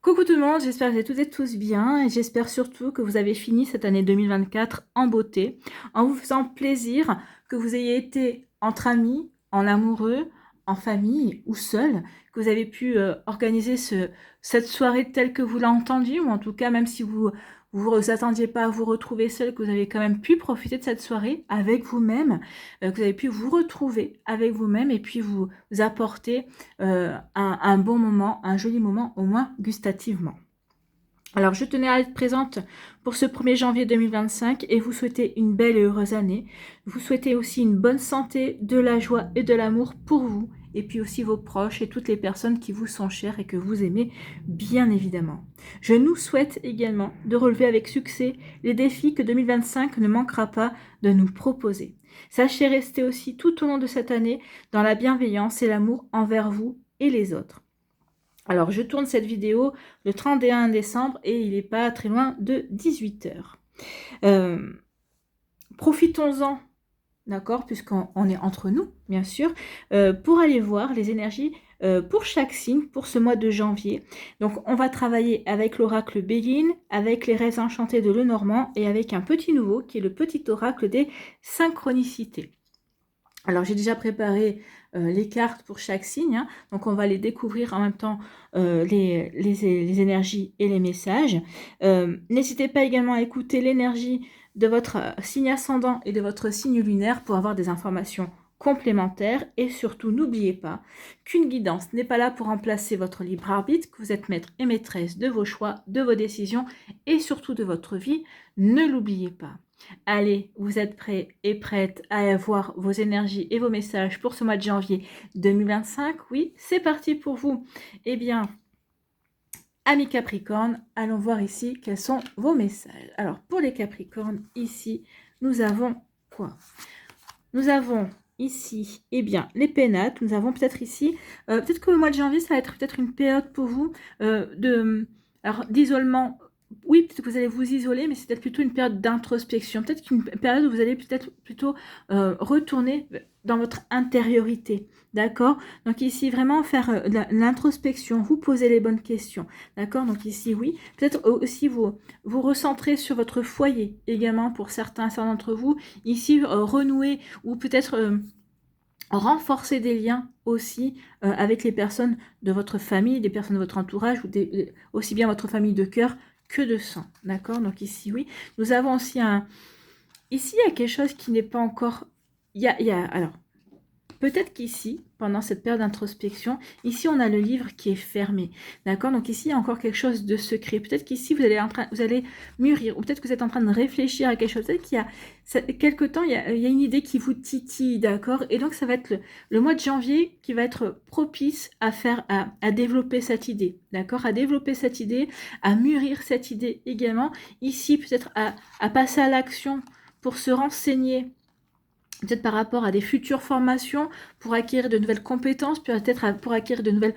Coucou tout le monde, j'espère que vous allez toutes et tous bien et j'espère surtout que vous avez fini cette année 2024 en beauté, en vous faisant plaisir, que vous ayez été entre amis, en amoureux, en famille ou seul, que vous avez pu organiser cette soirée telle que vous l'avez entendue, ou en tout cas même si vous attendiez pas à vous retrouver seul, que vous avez quand même pu profiter de cette soirée avec vous-même, que vous avez pu vous retrouver avec vous-même et puis vous apporter un bon moment, un joli moment, au moins gustativement. Alors, je tenais à être présente pour ce 1er janvier 2025 et vous souhaiter une belle et heureuse année. Vous souhaitez aussi une bonne santé, de la joie et de l'amour pour vous et puis aussi vos proches et toutes les personnes qui vous sont chères et que vous aimez, bien évidemment. Je nous souhaite également de relever avec succès les défis que 2025 ne manquera pas de nous proposer. Sachez rester aussi tout au long de cette année dans la bienveillance et l'amour envers vous et les autres. Alors, je tourne cette vidéo le 31 décembre et il n'est pas très loin de 18h. Profitons-en, d'accord, puisqu'on est entre nous, bien sûr, pour aller voir les énergies pour chaque signe pour ce mois de janvier. Donc, on va travailler avec l'oracle Béguine, avec les rêves enchantés de Lenormand et avec un petit nouveau qui est le petit oracle des synchronicités. Alors, j'ai déjà préparé les cartes pour chaque signe, hein, donc on va les découvrir en même temps, les énergies et les messages. N'hésitez pas également à écouter l'énergie de votre signe ascendant et de votre signe lunaire pour avoir des informations complémentaires. Et surtout, n'oubliez pas qu'une guidance n'est pas là pour remplacer votre libre arbitre, que vous êtes maître et maîtresse de vos choix, de vos décisions et surtout de votre vie. Ne l'oubliez pas. Allez, vous êtes prêts et prêtes à avoir vos énergies et vos messages pour ce mois de janvier 2025? Oui, c'est parti pour vous. Eh bien, amis Capricorne, allons voir ici quels sont vos messages. Alors, pour les Capricornes, ici, nous avons quoi? Nous avons ici, eh bien, les pénates. Nous avons peut-être ici, peut-être que le mois de janvier, ça va être peut-être une période pour vous d'isolement. Oui, peut-être que vous allez vous isoler, mais c'est peut-être plutôt une période d'introspection. Peut-être qu'une période où vous allez peut-être plutôt retourner dans votre intériorité. D'accord? Donc ici, vraiment faire l'introspection, vous poser les bonnes questions. D'accord? Donc ici, oui. Peut-être aussi vous recentrer sur votre foyer également pour certains d'entre vous. Ici, renouer ou peut-être renforcer des liens aussi avec les personnes de votre famille, des personnes de votre entourage, ou aussi bien votre famille de cœur que de sang. D'accord? Donc ici, oui. Nous avons aussi Ici, il y a quelque chose qui n'est pas encore... Alors, peut-être qu'ici, pendant cette période d'introspection, ici on a le livre qui est fermé, d'accord? Donc ici il y a encore quelque chose de secret. Peut-être qu'ici vous allez mûrir, ou peut-être que vous êtes en train de réfléchir à quelque chose. Peut-être qu'il y a quelque temps, il y a une idée qui vous titille, d'accord? Et donc ça va être le mois de janvier qui va être propice à développer cette idée, d'accord? À développer cette idée, à mûrir cette idée également. Ici peut-être à passer à l'action pour se renseigner, peut-être par rapport à des futures formations, pour acquérir de nouvelles compétences, peut-être pour acquérir de nouvelles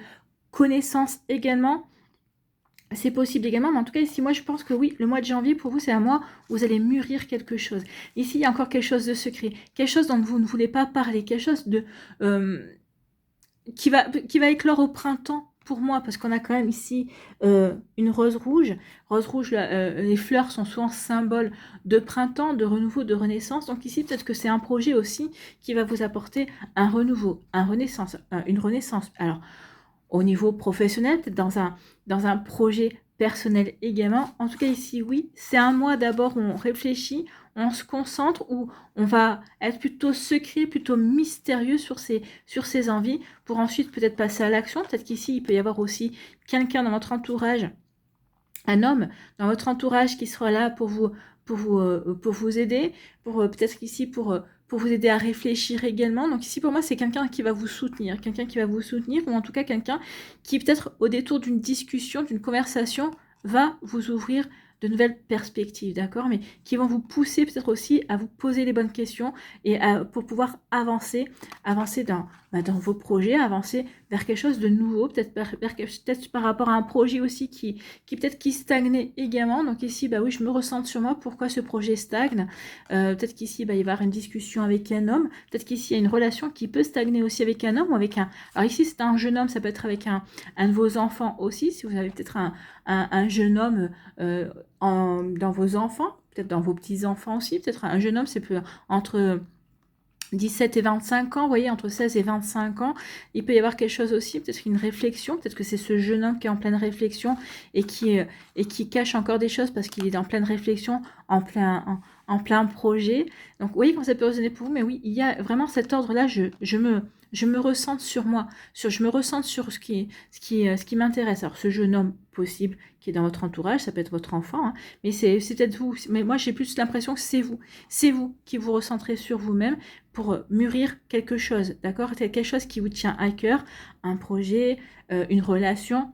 connaissances également. C'est possible également, mais en tout cas ici, moi je pense que oui, le mois de janvier pour vous c'est un mois où vous allez mûrir quelque chose. Ici il y a encore quelque chose de secret, quelque chose dont vous ne voulez pas parler, quelque chose de qui va éclore au printemps pour moi, parce qu'on a quand même ici une rose rouge. Rose rouge, les fleurs sont souvent symboles de printemps, de renouveau, de renaissance. Donc ici, peut-être que c'est un projet aussi qui va vous apporter un renouveau, une renaissance. Alors, au niveau professionnel, peut-être dans un projet personnel également. En tout cas, ici, oui, c'est un mois d'abord où on réfléchit, on se concentre, où on va être plutôt secret, plutôt mystérieux sur ses envies, pour ensuite peut-être passer à l'action. Peut-être qu'ici, il peut y avoir aussi quelqu'un dans votre entourage, un homme dans votre entourage qui sera là pour vous aider, peut-être qu'ici pour vous aider à réfléchir également. Donc ici pour moi c'est quelqu'un qui va vous soutenir, ou en tout cas quelqu'un qui peut-être au détour d'une discussion, d'une conversation, va vous ouvrir de nouvelles perspectives, d'accord, mais qui vont vous pousser peut-être aussi à vous poser les bonnes questions et pour pouvoir avancer dans vos projets, avancer vers quelque chose de nouveau, peut-être peut-être par rapport à un projet aussi qui peut-être qui stagnait également. Donc ici, bah oui, je me ressens sur moi, pourquoi ce projet stagne. Peut-être qu'ici, bah, il va y avoir une discussion avec un homme. Peut-être qu'ici, il y a une relation qui peut stagner aussi avec un homme ou avec un... Alors ici, c'est un jeune homme, ça peut être avec un de vos enfants aussi, si vous avez peut-être un jeune homme dans vos enfants, peut-être dans vos petits-enfants aussi, peut-être un jeune homme, c'est peut entre 17 et 25 ans, vous voyez, entre 16 et 25 ans, il peut y avoir quelque chose aussi, peut-être une réflexion, peut-être que c'est ce jeune homme qui est en pleine réflexion et qui cache encore des choses parce qu'il est en pleine réflexion, en plein projet. Donc, vous voyez comment ça peut résonner pour vous, mais oui, il y a vraiment cet ordre-là, je me ressens sur moi, je me ressens sur ce qui m'intéresse. Alors, ce jeune homme possible qui est dans votre entourage, ça peut être votre enfant, hein, mais c'est peut-être vous. Mais moi, j'ai plus l'impression que c'est vous. C'est vous qui vous recentrez sur vous-même pour mûrir quelque chose, d'accord? Quelque chose qui vous tient à cœur, un projet, une relation.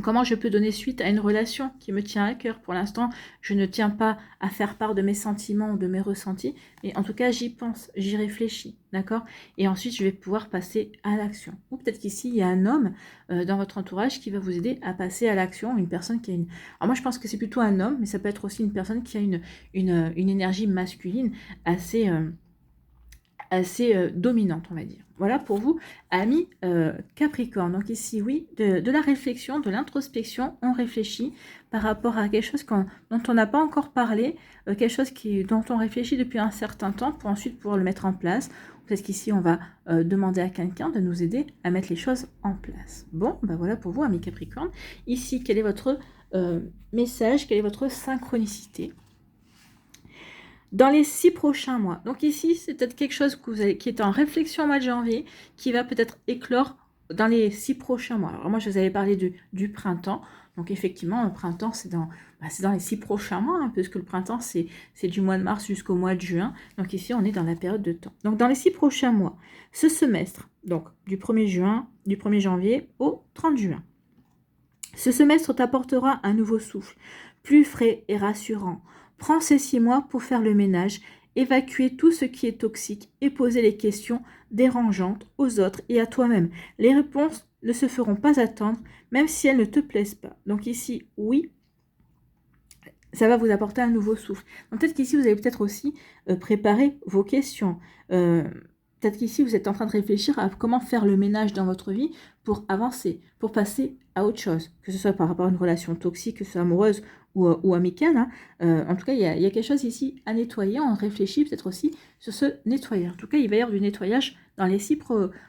Comment je peux donner suite à une relation qui me tient à cœur? Pour l'instant, je ne tiens pas à faire part de mes sentiments ou de mes ressentis, mais en tout cas, j'y pense, j'y réfléchis, d'accord? Et ensuite, je vais pouvoir passer à l'action. Ou peut-être qu'ici, il y a un homme dans votre entourage qui va vous aider à passer à l'action, une personne qui a une... Alors moi, je pense que c'est plutôt un homme, mais ça peut être aussi une personne qui a une énergie masculine assez... assez dominante, on va dire. Voilà pour vous, amis Capricorne. Donc ici, oui, de la réflexion, de l'introspection, on réfléchit par rapport à quelque chose dont on n'a pas encore parlé, quelque chose dont on réfléchit depuis un certain temps pour ensuite pouvoir le mettre en place. Parce qu'ici, on va demander à quelqu'un de nous aider à mettre les choses en place. Bon, ben voilà pour vous, amis Capricorne. Ici, quel est votre message, quelle est votre synchronicité dans les 6 prochains mois? Donc ici, c'est peut-être quelque chose qui est en réflexion au mois de janvier, qui va peut-être éclore dans les 6 prochains mois. Alors moi, je vous avais parlé du printemps. Donc effectivement, le printemps, c'est dans les 6 prochains mois, hein, puisque le printemps, c'est du mois de mars jusqu'au mois de juin. Donc ici, on est dans la période de temps. Donc dans les 6 prochains mois, ce semestre, donc du 1er janvier au 30 juin, ce semestre t'apportera un nouveau souffle, plus frais et rassurant. Prends ces 6 mois pour faire le ménage, évacuer tout ce qui est toxique et poser les questions dérangeantes aux autres et à toi-même. Les réponses ne se feront pas attendre, même si elles ne te plaisent pas. Donc ici, oui, ça va vous apporter un nouveau souffle. Donc peut-être qu'ici, vous allez peut-être aussi préparer vos questions. Peut-être qu'ici, vous êtes en train de réfléchir à comment faire le ménage dans votre vie pour avancer, pour passer à autre chose, que ce soit par rapport à une relation toxique, que ce soit amoureuse ou amicale. Hein. En tout cas, il y a quelque chose ici à nettoyer. On réfléchit peut-être aussi sur ce nettoyage. En tout cas, il va y avoir du nettoyage dans les 6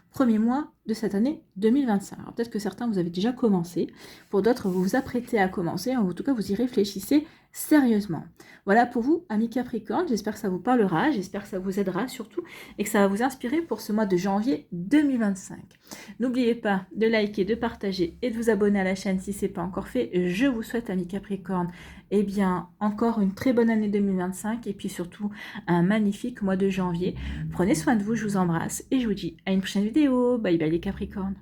premiers mois de cette année 2025. Alors peut-être que certains, vous avez déjà commencé. Pour d'autres, vous vous apprêtez à commencer. En tout cas, vous y réfléchissez sérieusement. Voilà pour vous, amis Capricorne. J'espère que ça vous parlera. J'espère que ça vous aidera surtout et que ça va vous inspirer pour ce mois de janvier 2025. N'oubliez pas de liker, de partager et de vous abonner à la chaîne si ce n'est pas encore fait. Je vous souhaite, amis Capricorne, eh bien, encore une très bonne année 2025 et puis surtout un magnifique mois de janvier. Prenez soin de vous, je vous embrasse et je vous dis à une prochaine vidéo. Bye bye les Capricornes.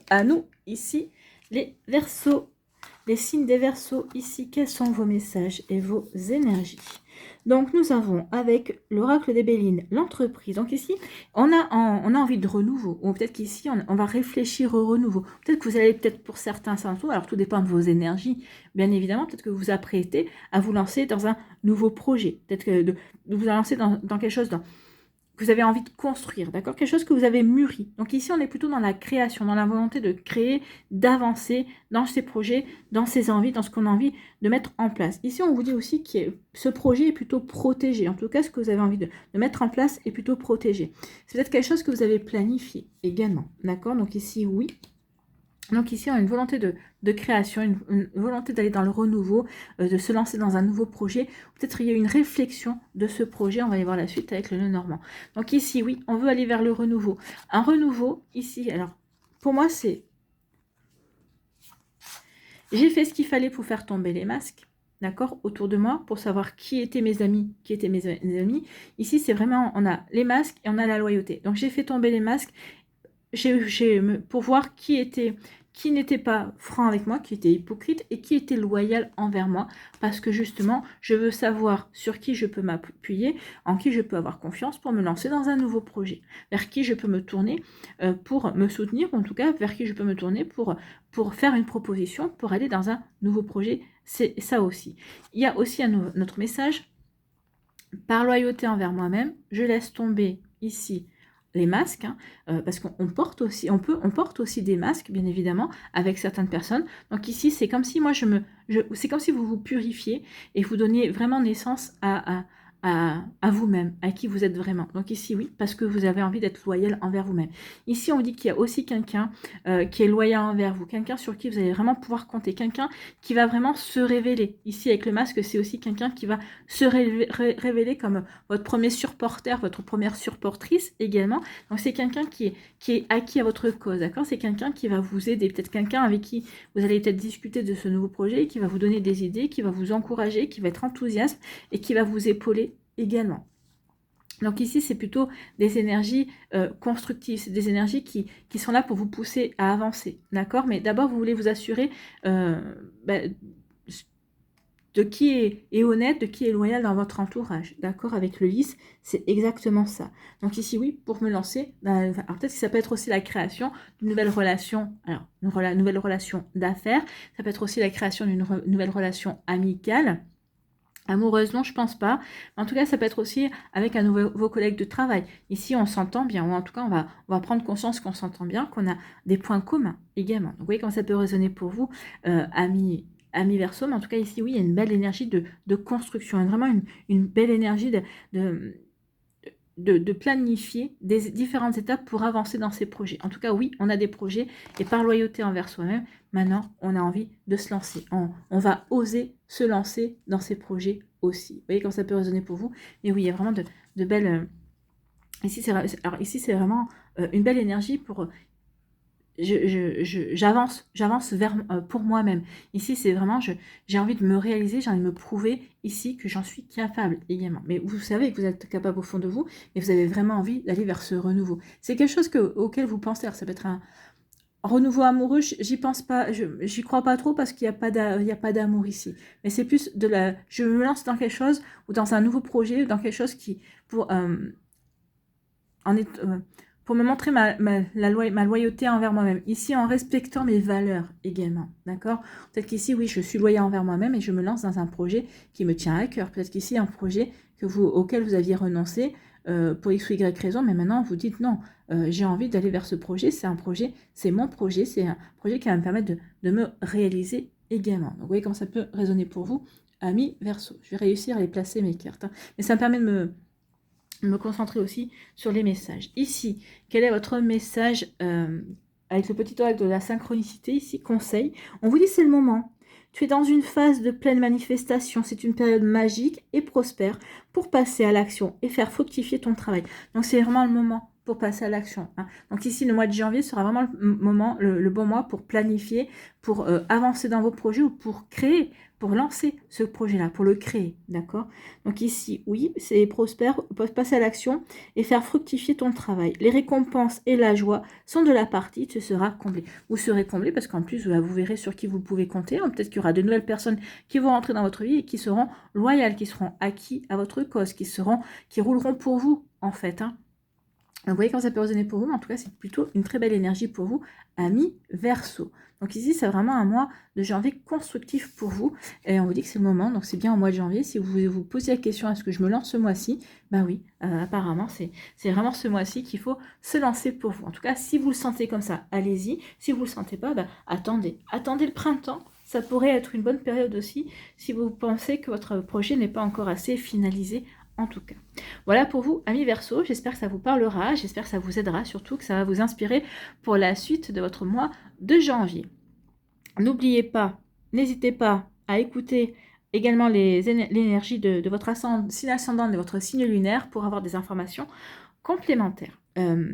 À nous, ici, les Verseaux. Les signes des Verseaux, ici, quels sont vos messages et vos énergies? Donc, nous avons avec l'oracle des Bélines, l'entreprise. Donc ici, on a envie de renouveau. Ou peut-être qu'ici, on va réfléchir au renouveau. Peut-être que vous allez peut-être pour certains s'entourer. Alors, tout dépend de vos énergies. Bien évidemment, peut-être que vous vous apprêtez à vous lancer dans un nouveau projet. Peut-être que de vous lancer dans quelque chose que vous avez envie de construire, d'accord? Quelque chose que vous avez mûri. Donc ici, on est plutôt dans la création, dans la volonté de créer, d'avancer dans ces projets, dans ces envies, dans ce qu'on a envie de mettre en place. Ici, on vous dit aussi que ce projet est plutôt protégé. En tout cas, ce que vous avez envie de mettre en place est plutôt protégé. C'est peut-être quelque chose que vous avez planifié également, d'accord? Donc ici, oui. Donc ici, on a une volonté de création, une volonté d'aller dans le renouveau, de se lancer dans un nouveau projet. Peut-être il y a une réflexion de ce projet, on va y voir la suite avec le nœud normand. Donc ici, oui, on veut aller vers le renouveau. Un renouveau, ici, alors, pour moi, c'est... J'ai fait ce qu'il fallait pour faire tomber les masques, d'accord, autour de moi, pour savoir qui étaient mes amis, qui étaient mes amis. Ici, c'est vraiment, on a les masques et on a la loyauté. Donc j'ai fait tomber les masques, pour voir qui qui n'était pas franc avec moi, qui était hypocrite et qui était loyal envers moi, parce que justement, je veux savoir sur qui je peux m'appuyer, en qui je peux avoir confiance pour me lancer dans un nouveau projet, vers qui je peux me tourner pour me soutenir, ou en tout cas vers qui je peux me tourner pour faire une proposition, pour aller dans un nouveau projet. C'est ça aussi. Il y a aussi un autre message. Par loyauté envers moi-même, je laisse tomber ici les masques, hein, parce qu'on porte aussi, on porte aussi des masques, bien évidemment, avec certaines personnes. Donc ici, c'est comme si moi, c'est comme si vous vous purifiez et vous donniez vraiment naissance à vous-même, à qui vous êtes vraiment. Donc ici, oui, parce que vous avez envie d'être loyal envers vous-même. Ici, on dit qu'il y a aussi quelqu'un qui est loyal envers vous, quelqu'un sur qui vous allez vraiment pouvoir compter, quelqu'un qui va vraiment se révéler. Ici, avec le masque, c'est aussi quelqu'un qui va se révéler comme votre premier supporter, votre première supportrice également. Donc c'est quelqu'un qui est acquis à votre cause, d'accord? C'est quelqu'un qui va vous aider, peut-être quelqu'un avec qui vous allez peut-être discuter de ce nouveau projet, qui va vous donner des idées, qui va vous encourager, qui va être enthousiaste et qui va vous épauler également. Donc ici, c'est plutôt des énergies constructives, c'est des énergies qui sont là pour vous pousser à avancer, d'accord? Mais d'abord, vous voulez vous assurer de qui est honnête, de qui est loyal dans votre entourage, d'accord? Avec le lys, c'est exactement ça. Donc ici, oui, pour me lancer, alors peut-être que ça peut être aussi la création d'une nouvelle relation, alors une nouvelle relation d'affaires, ça peut être aussi la création d'une nouvelle relation amicale. Amoureuse, non, je pense pas. Mais en tout cas, ça peut être aussi avec un nouveau collègue de travail. Ici, on s'entend bien, ou en tout cas, on va prendre conscience qu'on s'entend bien, qu'on a des points communs également. Donc, vous voyez comment ça peut résonner pour vous, amis Verseau. Mais en tout cas, ici, oui, il y a une belle énergie de construction, vraiment une belle énergie de planifier des différentes étapes pour avancer dans ces projets. En tout cas, oui, on a des projets et par loyauté envers soi-même, maintenant, on a envie de se lancer. On va oser se lancer dans ces projets aussi. Vous voyez comment ça peut résonner pour vous? Mais oui, il y a vraiment de belles... Ici, c'est vraiment une belle énergie pour... j'avance vers pour moi-même. Ici, c'est vraiment, j'ai envie de me réaliser, j'ai envie de me prouver ici que j'en suis capable également. Mais vous savez que vous êtes capable au fond de vous et vous avez vraiment envie d'aller vers ce renouveau. C'est quelque chose auquel vous pensez. Alors, ça peut être un renouveau amoureux, j'y pense pas, j'y crois pas trop parce qu'il n'y a pas d'amour ici. Mais c'est plus je me lance dans quelque chose ou dans un nouveau projet ou dans quelque chose qui, pour me montrer ma loyauté envers moi-même. Ici, en respectant mes valeurs également, d'accord? Peut-être qu'ici, oui, je suis loyale envers moi-même et je me lance dans un projet qui me tient à cœur. Peut-être qu'ici, un projet auquel vous aviez renoncé pour X ou Y raison, mais maintenant, vous dites non, j'ai envie d'aller vers ce projet, c'est mon projet, c'est un projet qui va me permettre de me réaliser également. Donc, vous voyez comment ça peut résonner pour vous, amis Verseau. Je vais réussir à les placer mes cartes, hein. Mais ça me permet de me concentrer aussi sur les messages. Ici, quel est votre message avec le petit oracle de la synchronicité, ici, conseil. On vous dit c'est le moment. Tu es dans une phase de pleine manifestation. C'est une période magique et prospère pour passer à l'action et faire fructifier ton travail. Donc, c'est vraiment le moment pour passer à l'action, hein. Donc ici, le mois de janvier sera vraiment le moment, le bon mois pour planifier, pour avancer dans vos projets ou pour créer, pour lancer ce projet-là, pour le créer, d'accord? Donc ici, oui, c'est prospère, peuvent passer à l'action et faire fructifier ton travail. Les récompenses et la joie sont de la partie, tu seras comblé. Vous serez comblé parce qu'en plus, vous verrez sur qui vous pouvez compter. Peut-être qu'il y aura de nouvelles personnes qui vont rentrer dans votre vie et qui seront loyales, qui seront acquis à votre cause, qui rouleront pour vous, en fait, hein. Vous voyez comment ça peut résonner pour vous, mais en tout cas, c'est plutôt une très belle énergie pour vous, amis Verseau. Donc ici, c'est vraiment un mois de janvier constructif pour vous. Et on vous dit que c'est le moment, donc c'est bien au mois de janvier. Si vous vous posez la question, est-ce que je me lance ce mois-ci? Ben oui, apparemment, c'est vraiment ce mois-ci qu'il faut se lancer pour vous. En tout cas, si vous le sentez comme ça, allez-y. Si vous ne le sentez pas, ben, attendez. Attendez le printemps. Ça pourrait être une bonne période aussi, si vous pensez que votre projet n'est pas encore assez finalisé en tout cas. Voilà pour vous, amis Verseau, j'espère que ça vous parlera, j'espère que ça vous aidera, surtout que ça va vous inspirer pour la suite de votre mois de janvier. N'oubliez pas, n'hésitez pas à écouter également l'énergie de votre signe ascendant, de votre signe lunaire pour avoir des informations complémentaires.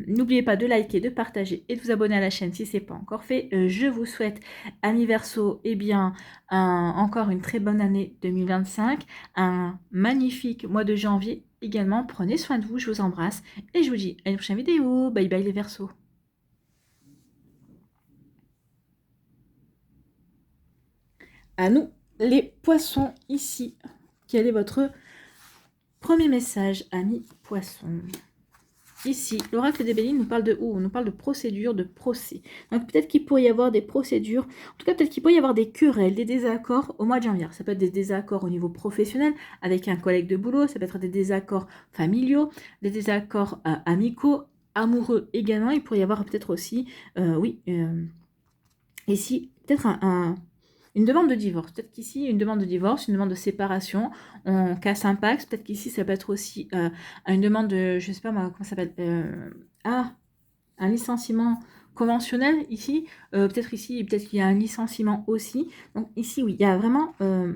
N'oubliez pas de liker, de partager et de vous abonner à la chaîne si ce n'est pas encore fait. Je vous souhaite, amis Verseau, encore une très bonne année 2025, un magnifique mois de janvier également. Prenez soin de vous, je vous embrasse et je vous dis à une prochaine vidéo. Bye bye les Verseaux. À nous, les poissons, ici. Quel est votre premier message, amis poissons? Ici, l'oracle des Béliers nous parle de où? On nous parle de procédure, de procès. Donc peut-être qu'il pourrait y avoir des procédures, en tout cas peut-être qu'il pourrait y avoir des querelles, des désaccords au mois de janvier. Ça peut être des désaccords au niveau professionnel avec un collègue de boulot, ça peut être des désaccords familiaux, des désaccords amicaux, amoureux également. Il pourrait y avoir peut-être aussi, ici, peut-être une demande de divorce. Peut-être qu'ici, une demande de divorce, une demande de séparation, on casse un pacte. Peut-être qu'ici, ça peut être aussi une demande de, je sais pas moi, comment ça s'appelle un licenciement conventionnel ici. Peut-être ici, peut-être qu'il y a un licenciement aussi. Donc ici, oui, il y a vraiment un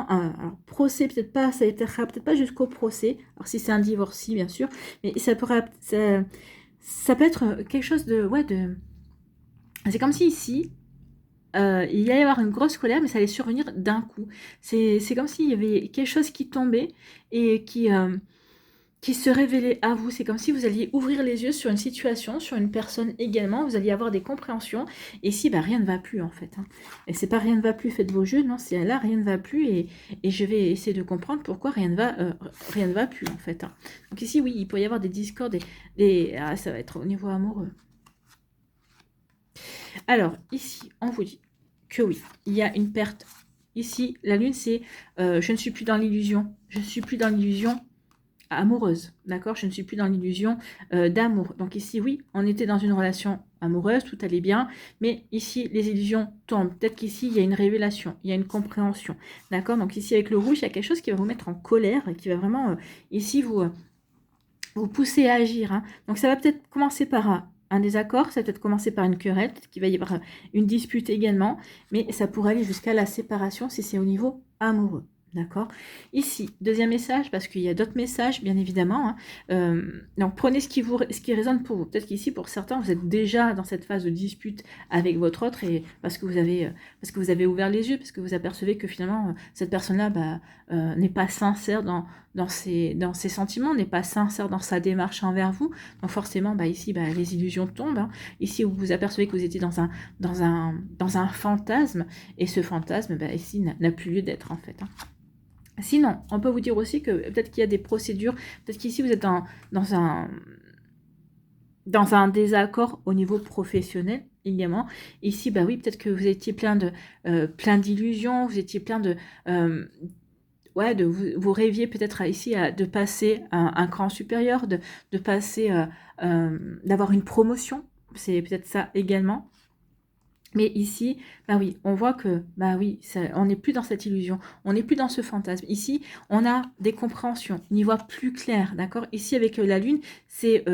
alors, procès, peut-être pas, ça n'ira peut-être pas jusqu'au procès. Alors si c'est un divorce, si, bien sûr, mais ça peut être quelque chose de, ouais, de... C'est comme si ici, il allait y avoir une grosse colère, mais ça allait survenir d'un coup. C'est comme s'il y avait quelque chose qui tombait et qui se révélait à vous. C'est comme si vous alliez ouvrir les yeux sur une situation, sur une personne également. Vous alliez avoir des compréhensions. Et si, bah, rien ne va plus, en fait. Hein. Et c'est pas rien ne va plus, faites vos jeux. Non, c'est là, rien ne va plus. Et je vais essayer de comprendre pourquoi rien ne va plus, en fait. Hein. Donc ici, oui, il peut y avoir des discordes. Ça va être au niveau amoureux. Alors, ici, on vous dit que oui, il y a une perte. Ici, la lune, c'est je ne suis plus dans l'illusion. Je ne suis plus dans l'illusion amoureuse, d'accord? Je ne suis plus dans l'illusion d'amour. Donc ici, oui, on était dans une relation amoureuse, tout allait bien, mais ici, les illusions tombent. Peut-être qu'ici, il y a une révélation, il y a une compréhension, d'accord? Donc ici, avec le rouge, il y a quelque chose qui va vous mettre en colère, et qui va vraiment, ici, vous pousser à agir. Hein. Donc ça va peut-être commencer par un désaccord, ça va peut-être commencer par une querelle, peut-être qu'il va y avoir une dispute également, mais ça pourrait aller jusqu'à la séparation si c'est au niveau amoureux. D'accord. Ici, deuxième message, parce qu'il y a d'autres messages, bien évidemment. Hein. Donc, prenez ce qui résonne pour vous. Peut-être qu'ici, pour certains, vous êtes déjà dans cette phase de dispute avec votre autre, et parce que vous avez ouvert les yeux, parce que vous apercevez que finalement, cette personne-là n'est pas sincère dans ses sentiments, n'est pas sincère dans sa démarche envers vous. Donc, forcément, ici, les illusions tombent. Hein. Ici, vous vous apercevez que vous étiez dans un fantasme, et ce fantasme, ici, n'a plus lieu d'être, en fait. Hein. Sinon, on peut vous dire aussi que peut-être qu'il y a des procédures, peut-être qu'ici vous êtes dans un désaccord au niveau professionnel également. Ici, oui, peut-être que vous étiez plein d'illusions, vous étiez plein de... vous rêviez peut-être ici de passer un cran supérieur, de passer, d'avoir une promotion, c'est peut-être ça également. Mais ici, oui, on voit que, oui, on n'est plus dans cette illusion, on n'est plus dans ce fantasme. Ici, on a des compréhensions, on y voit plus clair, d'accord? Ici, avec la lune, c'est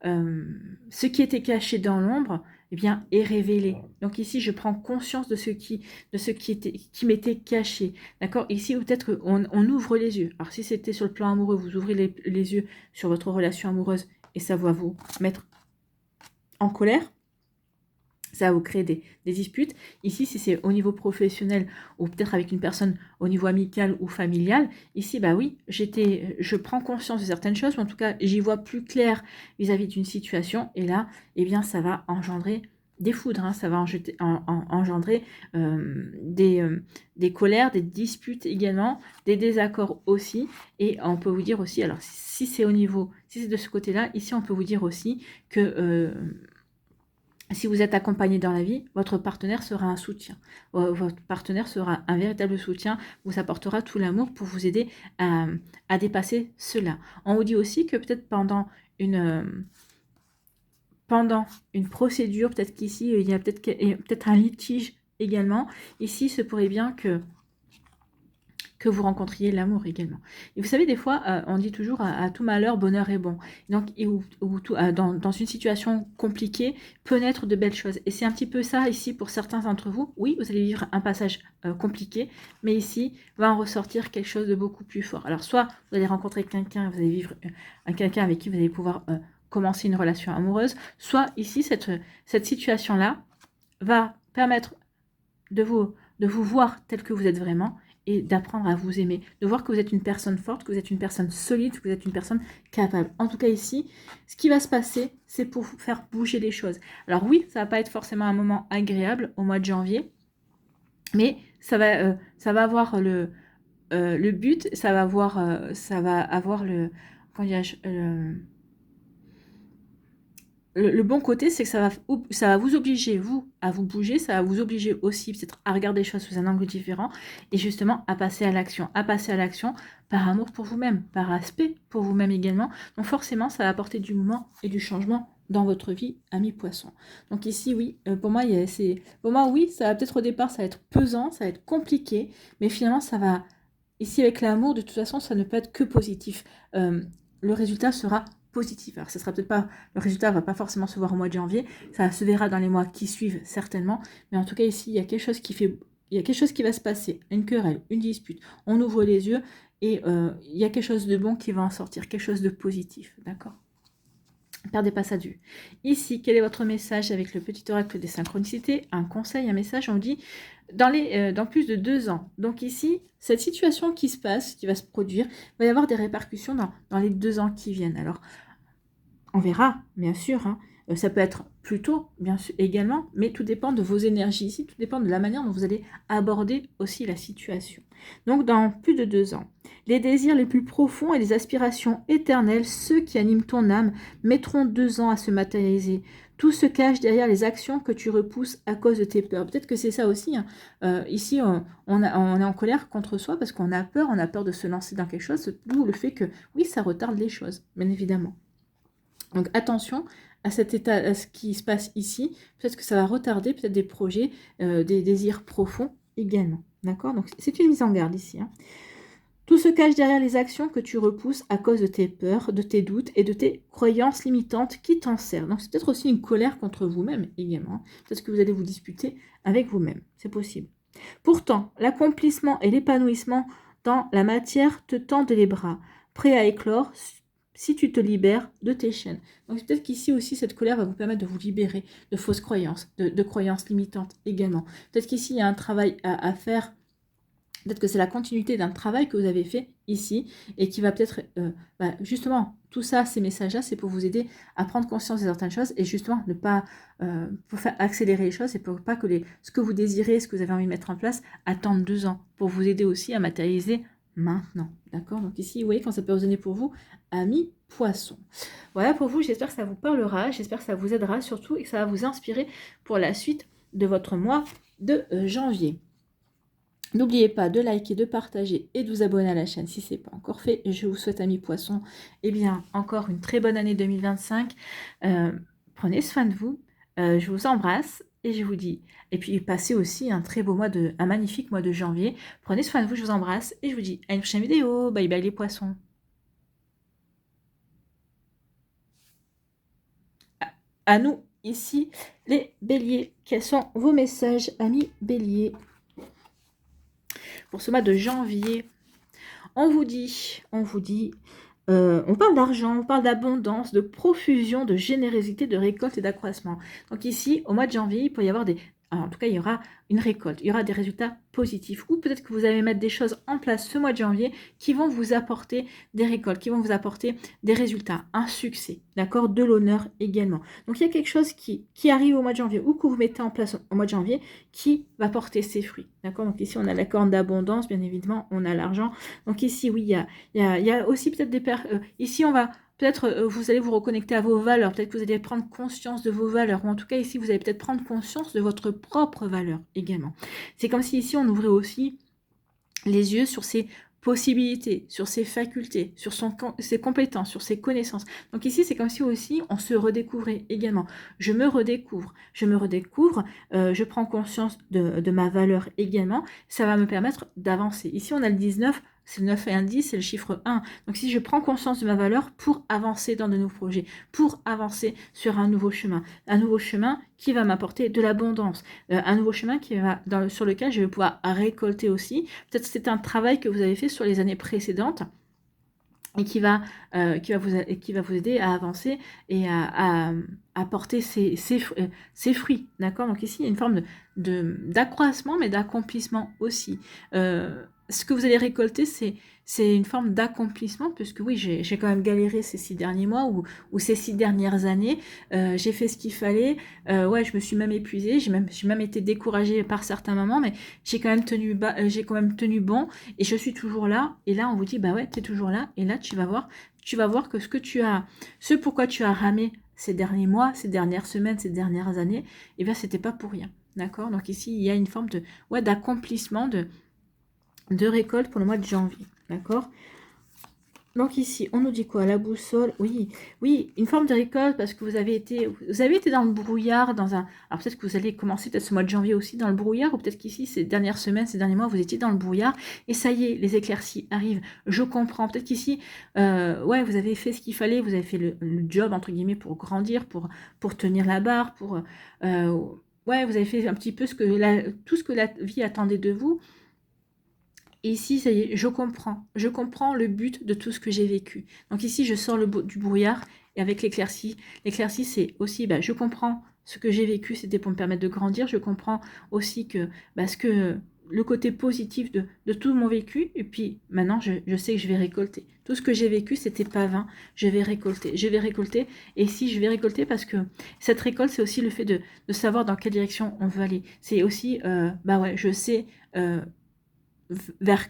ce qui était caché dans l'ombre, eh bien, est révélé. Donc ici, je prends conscience de ce qui m'était caché, d'accord? Ici, peut-être on ouvre les yeux. Alors, si c'était sur le plan amoureux, vous ouvrez les yeux sur votre relation amoureuse et ça va vous mettre en colère. Ça va vous créer des disputes. Ici, si c'est au niveau professionnel ou peut-être avec une personne au niveau amical ou familial, ici, oui, je prends conscience de certaines choses, mais en tout cas, j'y vois plus clair vis-à-vis d'une situation. Et là, eh bien, ça va engendrer des foudres, hein, ça va engendrer des colères, des disputes également, des désaccords aussi. Et on peut vous dire aussi, alors si c'est de ce côté-là, ici, on peut vous dire aussi que... si vous êtes accompagné dans la vie, votre partenaire sera un soutien. Votre partenaire sera un véritable soutien, vous apportera tout l'amour pour vous aider à dépasser cela. On vous dit aussi que peut-être pendant une procédure, peut-être qu'ici, il y a peut-être un litige également. Ici, ce pourrait bien que vous rencontriez l'amour également. Et vous savez, des fois, on dit toujours à tout malheur, bonheur est bon. Donc, dans une situation compliquée, peut naître de belles choses. Et c'est un petit peu ça ici pour certains d'entre vous. Oui, vous allez vivre un passage compliqué, mais ici, va en ressortir quelque chose de beaucoup plus fort. Alors, soit vous allez rencontrer quelqu'un, vous allez vivre quelqu'un avec qui vous allez pouvoir commencer une relation amoureuse, soit ici, cette situation-là va permettre de vous voir tel que vous êtes vraiment, et d'apprendre à vous aimer, de voir que vous êtes une personne forte, que vous êtes une personne solide, que vous êtes une personne capable. En tout cas ici, ce qui va se passer, c'est pour vous faire bouger les choses. Alors oui, ça va pas être forcément un moment agréable au mois de janvier, mais ça va avoir le but, ça va avoir comment dirais-je, le bon côté, c'est que ça va vous obliger, vous, à vous bouger, ça va vous obliger aussi peut-être à regarder les choses sous un angle différent et justement à passer à l'action par amour pour vous-même, par respect pour vous-même également. Donc forcément, ça va apporter du mouvement et du changement dans votre vie, ami poisson. Donc ici, oui, pour moi, oui, ça va peut-être au départ, ça va être pesant, ça va être compliqué, mais finalement, ça va, ici avec l'amour, de toute façon, ça ne peut être que positif. Le résultat sera positif. Alors, le résultat va pas forcément se voir au mois de janvier, ça se verra dans les mois qui suivent certainement, mais en tout cas ici, il y a quelque chose qui va se passer, une querelle, une dispute, on ouvre les yeux et il y a quelque chose de bon qui va en sortir, quelque chose de positif, d'accord? Perdez pas ça de vue. Ici, quel est votre message avec le petit oracle des synchronicités? Un conseil, un message, on dit dans plus de 2 ans. Donc ici, cette situation qui se passe, qui va se produire, il va y avoir des répercussions dans les 2 ans qui viennent. Alors, on verra, bien sûr, hein. Ça peut être plus tôt, bien sûr, également, mais tout dépend de vos énergies ici, tout dépend de la manière dont vous allez aborder aussi la situation. Donc, dans plus de 2 ans, les désirs les plus profonds et les aspirations éternelles, ceux qui animent ton âme, mettront 2 ans à se matérialiser. Tout se cache derrière les actions que tu repousses à cause de tes peurs. Peut-être que c'est ça aussi, hein. Ici, on est en colère contre soi parce qu'on a peur de se lancer dans quelque chose, d'où le fait que, oui, ça retarde les choses, bien évidemment. Donc attention à cet état, à ce qui se passe ici. Peut-être que ça va retarder peut-être des projets, des désirs profonds également. D'accord? Donc c'est une mise en garde ici, hein. Tout se cache derrière les actions que tu repousses à cause de tes peurs, de tes doutes et de tes croyances limitantes qui t'enserrent. Donc c'est peut-être aussi une colère contre vous-même également, hein. Peut-être que vous allez vous disputer avec vous-même. C'est possible. Pourtant, l'accomplissement et l'épanouissement dans la matière te tendent les bras, prêts à éclore si tu te libères de tes chaînes. Donc peut-être qu'ici aussi, cette colère va vous permettre de vous libérer de fausses croyances, de croyances limitantes également. Peut-être qu'ici, il y a un travail à faire. Peut-être que c'est la continuité d'un travail que vous avez fait ici et qui va peut-être, justement, tout ça, ces messages-là, c'est pour vous aider à prendre conscience de certaines choses et justement ne pas, pour faire accélérer les choses et pour pas que ce que vous désirez, ce que vous avez envie de mettre en place, attende 2 ans, pour vous aider aussi à matérialiser maintenant. D'accord? Donc ici, vous voyez quand ça peut résonner pour vous, ami poisson. Voilà pour vous, j'espère que ça vous parlera, j'espère que ça vous aidera surtout et que ça va vous inspirer pour la suite de votre mois de janvier. N'oubliez pas de liker, de partager et de vous abonner à la chaîne si ce n'est pas encore fait. Je vous souhaite, amis poissons, encore une très bonne année 2025. Prenez soin de vous. Je vous embrasse et je vous dis. Et puis passez aussi un magnifique mois de janvier. Prenez soin de vous, je vous embrasse et je vous dis à une prochaine vidéo. Bye bye les poissons. À nous ici les béliers. Quels sont vos messages, amis béliers? Pour ce mois de janvier, on parle d'argent, on parle d'abondance, de profusion, de générosité, de récolte et d'accroissement. Donc ici, au mois de janvier, il peut y avoir en tout cas, il y aura une récolte, il y aura des résultats positifs. Ou peut-être que vous allez mettre des choses en place ce mois de janvier qui vont vous apporter des récoltes, qui vont vous apporter des résultats, un succès, d'accord, de l'honneur également. Donc il y a quelque chose qui arrive au mois de janvier ou que vous mettez en place au mois de janvier qui va porter ses fruits, d'accord. Donc ici, on a la corne d'abondance, bien évidemment, on a l'argent. Donc ici, oui, il y a aussi peut-être ici, on va... Peut-être vous allez vous reconnecter à vos valeurs, peut-être que vous allez prendre conscience de vos valeurs, ou en tout cas ici vous allez peut-être prendre conscience de votre propre valeur également. C'est comme si ici on ouvrait aussi les yeux sur ses possibilités, sur ses facultés, sur ses compétences, sur ses connaissances. Donc ici, c'est comme si aussi on se redécouvrait également. Je me redécouvre, je prends conscience de ma valeur également. Ça va me permettre d'avancer. Ici, on a le 19, c'est le 9 et un 10, c'est le chiffre 1. Donc si je prends conscience de ma valeur pour avancer dans de nouveaux projets, pour avancer sur un nouveau chemin qui va m'apporter de l'abondance, un nouveau chemin sur lequel je vais pouvoir récolter aussi. Peut-être que c'est un travail que vous avez fait sur les années précédentes et qui va vous aider à avancer et à porter ses fruits, d'accord. Donc ici, il y a une forme d'accroissement, mais d'accomplissement aussi. ce que vous allez récolter, c'est une forme d'accomplissement, puisque oui, j'ai quand même galéré ces 6 derniers mois ou ces 6 dernières années. J'ai fait ce qu'il fallait. Ouais, je me suis même épuisée. J'ai même été découragée par certains moments, mais j'ai quand même tenu bon. Et je suis toujours là. Et là, on vous dit, bah ouais, tu es toujours là. Et là, tu vas voir que ce pourquoi tu as ramé ces derniers mois, ces dernières semaines, ces dernières années, eh bien, c'était pas pour rien. D'accord? Donc ici, il y a une forme ouais, d'accomplissement, de récolte pour le mois de janvier. D'accord? Donc ici, on nous dit quoi? La boussole, oui, oui, une forme de récolte parce que vous avez été dans le brouillard, alors peut-être que vous allez commencer peut-être ce mois de janvier aussi dans le brouillard, ou peut-être qu'ici, ces dernières semaines, ces derniers mois, vous étiez dans le brouillard, et ça y est, les éclaircies arrivent, je comprends. Peut-être qu'ici, ouais, vous avez fait ce qu'il fallait, vous avez fait le job, entre guillemets, pour grandir, pour tenir la barre, ouais, vous avez fait un petit peu tout ce que la vie attendait de vous. Et ici, ça y est, je comprends. Je comprends le but de tout ce que j'ai vécu. Donc ici, je sors du brouillard et avec l'éclaircie. L'éclaircie, c'est aussi, bah, je comprends ce que j'ai vécu, c'était pour me permettre de grandir. Je comprends aussi que, bah, le côté positif de tout mon vécu. Et puis maintenant, je sais que je vais récolter. Tout ce que j'ai vécu, c'était pas vain. Je vais récolter. Je vais récolter. Et si je vais récolter, parce que cette récolte, c'est aussi le fait de savoir dans quelle direction on veut aller. C'est aussi, bah ouais, je sais. Vers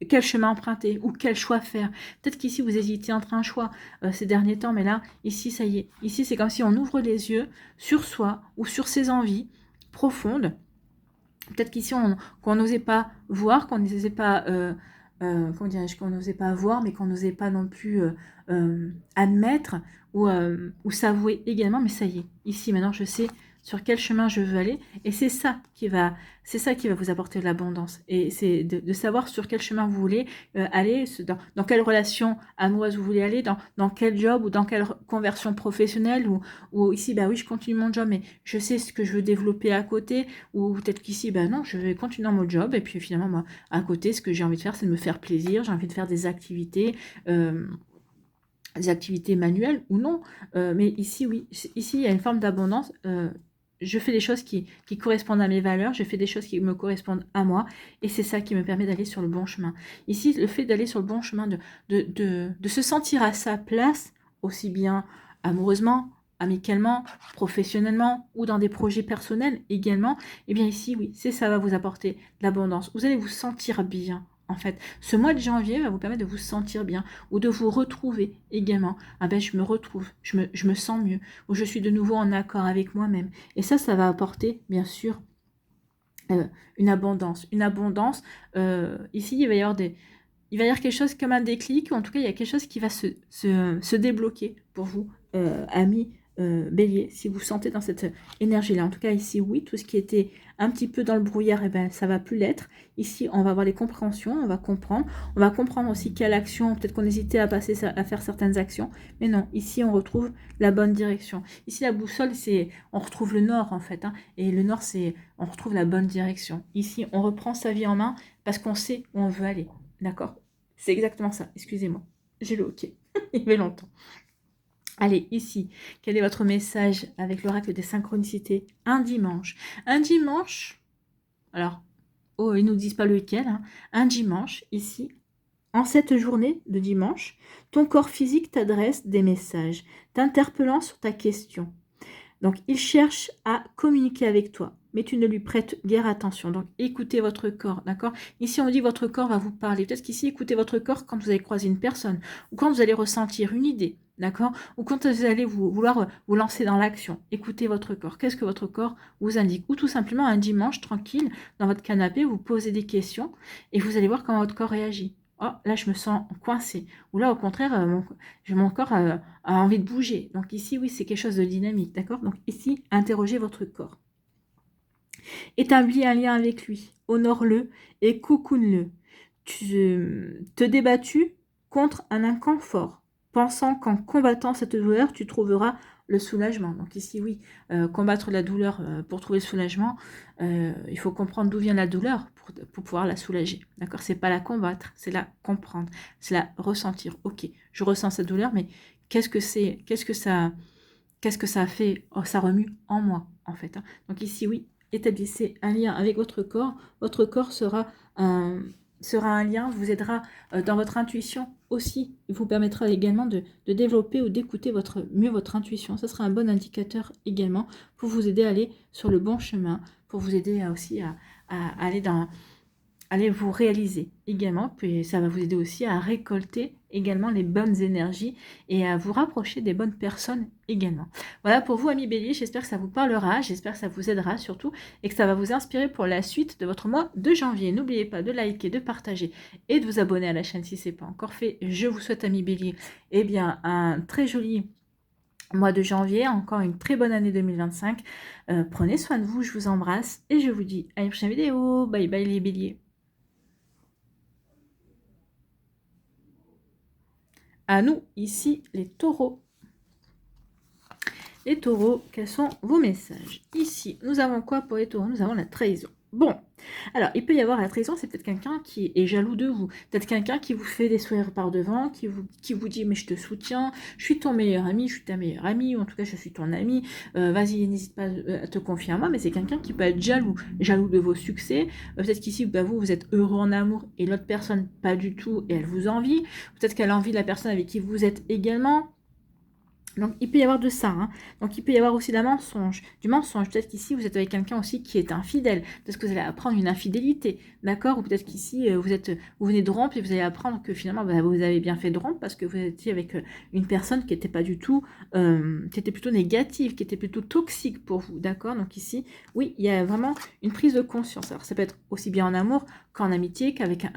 quel chemin emprunter ou quel choix faire. Peut-être qu'ici, vous hésitiez entre un choix ces derniers temps, mais là, ici, ça y est. Ici, c'est comme si on ouvre les yeux sur soi ou sur ses envies profondes. Peut-être qu'ici, qu'on n'osait pas voir, qu'on n'osait pas... comment dirais-je, qu'on n'osait pas voir, mais qu'on n'osait pas non plus admettre ou s'avouer également. Mais ça y est, ici, maintenant, je sais sur quel chemin je veux aller, et c'est ça qui va vous apporter de l'abondance. Et c'est de savoir sur quel chemin vous voulez aller, dans quelle relation amoureuse vous voulez aller, dans quel job ou dans quelle conversion professionnelle, ou ici, bah oui, je continue mon job, mais je sais ce que je veux développer à côté, ou peut-être qu'ici, ben non, je vais continuer dans mon job, et puis finalement, moi, à côté, ce que j'ai envie de faire, c'est de me faire plaisir, j'ai envie de faire des activités manuelles ou non, mais ici, oui, ici, il y a une forme d'abondance. Je fais des choses qui correspondent à mes valeurs, je fais des choses qui me correspondent à moi, et c'est ça qui me permet d'aller sur le bon chemin. Ici, le fait d'aller sur le bon chemin, de se sentir à sa place, aussi bien amoureusement, amicalement, professionnellement, ou dans des projets personnels également, et bien ici, oui, ça va vous apporter de l'abondance. Vous allez vous sentir bien, en fait. Ce mois de janvier va vous permettre de vous sentir bien, ou de vous retrouver également. Ah ben, je me retrouve, je me sens mieux, ou je suis de nouveau en accord avec moi-même. Et ça va apporter, bien sûr, une abondance. Une abondance, ici, il va y avoir quelque chose comme un déclic, ou en tout cas, il y a quelque chose qui va se débloquer pour vous, amis bélier, si vous sentez dans cette énergie-là. En tout cas, ici, oui, tout ce qui était un petit peu dans le brouillard, eh ben, ça va plus l'être. Ici, on va avoir les compréhensions, on va comprendre. On va comprendre aussi quelle action, peut-être qu'on hésitait à faire certaines actions, mais non, ici, on retrouve la bonne direction. Ici, la boussole, on retrouve le nord, en fait, hein, et le nord, on retrouve la bonne direction. Ici, on reprend sa vie en main parce qu'on sait où on veut aller. D'accord? C'est exactement ça. Excusez-moi. J'ai le hockey. Il y avait longtemps. Allez, ici, quel est votre message avec l'oracle des synchronicités? Un dimanche. Un dimanche, alors, oh, ils ne nous disent pas lequel, hein. Un dimanche, ici, en cette journée de dimanche, ton corps physique t'adresse des messages, t'interpellant sur ta question. Donc, il cherche à communiquer avec toi, mais tu ne lui prêtes guère attention. Donc, écoutez votre corps, d'accord? Ici, on dit votre corps va vous parler. Peut-être qu'ici, écoutez votre corps quand vous allez croiser une personne, ou quand vous allez ressentir une idée, d'accord? Ou quand vous allez vouloir vous lancer dans l'action. Écoutez votre corps. Qu'est-ce que votre corps vous indique? Ou tout simplement, un dimanche, tranquille, dans votre canapé, vous posez des questions, et vous allez voir comment votre corps réagit. Oh, là, je me sens coincée. Ou là, au contraire, mon corps a envie de bouger. Donc ici, oui, c'est quelque chose de dynamique, d'accord? Donc ici, interrogez votre corps. Établis un lien avec lui, honore-le et cocoon-le. Tu te débattu contre un inconfort, pensant qu'en combattant cette douleur, tu trouveras le soulagement. Donc ici, oui, combattre la douleur pour trouver le soulagement, il faut comprendre d'où vient la douleur pour pouvoir la soulager. D'accord? C'est pas la combattre, c'est la comprendre, c'est la ressentir. Ok, je ressens cette douleur, mais qu'est-ce que c'est? Qu'est-ce que ça fait? Oh, ça remue en moi, en fait, hein. Donc ici, oui, établissez un lien avec votre corps. Votre corps sera sera un lien, vous aidera dans votre intuition aussi. Il vous permettra également de développer ou d'écouter mieux votre intuition. Ça sera un bon indicateur également pour vous aider à aller sur le bon chemin, pour vous aider aussi à aller allez vous réaliser également, puis ça va vous aider aussi à récolter également les bonnes énergies et à vous rapprocher des bonnes personnes également. Voilà pour vous, amis Bélier, j'espère que ça vous parlera, j'espère que ça vous aidera surtout et que ça va vous inspirer pour la suite de votre mois de janvier. N'oubliez pas de liker, de partager et de vous abonner à la chaîne si ce n'est pas encore fait. Je vous souhaite, amis Bélier, eh bien, un très joli mois de janvier, encore une très bonne année 2025. Prenez soin de vous, je vous embrasse et je vous dis à une prochaine vidéo. Bye bye les Béliers. À nous, ici, les taureaux. Les taureaux, quels sont vos messages? Ici, nous avons quoi pour les taureaux? Nous avons la trahison. Bon, alors, il peut y avoir la trahison, c'est peut-être quelqu'un qui est jaloux de vous. Peut-être quelqu'un qui vous fait des sourires par devant, qui vous dit « mais je te soutiens, je suis ton meilleur ami, je suis ta meilleure amie, ou en tout cas je suis ton ami, vas-y, n'hésite pas à te confier à moi », mais c'est quelqu'un qui peut être jaloux de vos succès. Peut-être qu'ici, bah, vous êtes heureux en amour et l'autre personne pas du tout et elle vous envie. Peut-être qu'elle envie la personne avec qui vous êtes également. Donc, il peut y avoir de ça. Hein. Donc, il peut y avoir aussi du mensonge. Peut-être qu'ici, vous êtes avec quelqu'un aussi qui est infidèle. Peut-être que vous allez apprendre une infidélité. D'accord? Ou peut-être qu'ici, vous venez de rompre et vous allez apprendre que finalement, bah, vous avez bien fait de rompre parce que vous étiez avec une personne qui n'était pas du tout, qui était plutôt négative, qui était plutôt toxique pour vous. D'accord? Donc, ici, oui, il y a vraiment une prise de conscience. Alors, ça peut être aussi bien en amour qu'en amitié, qu'avec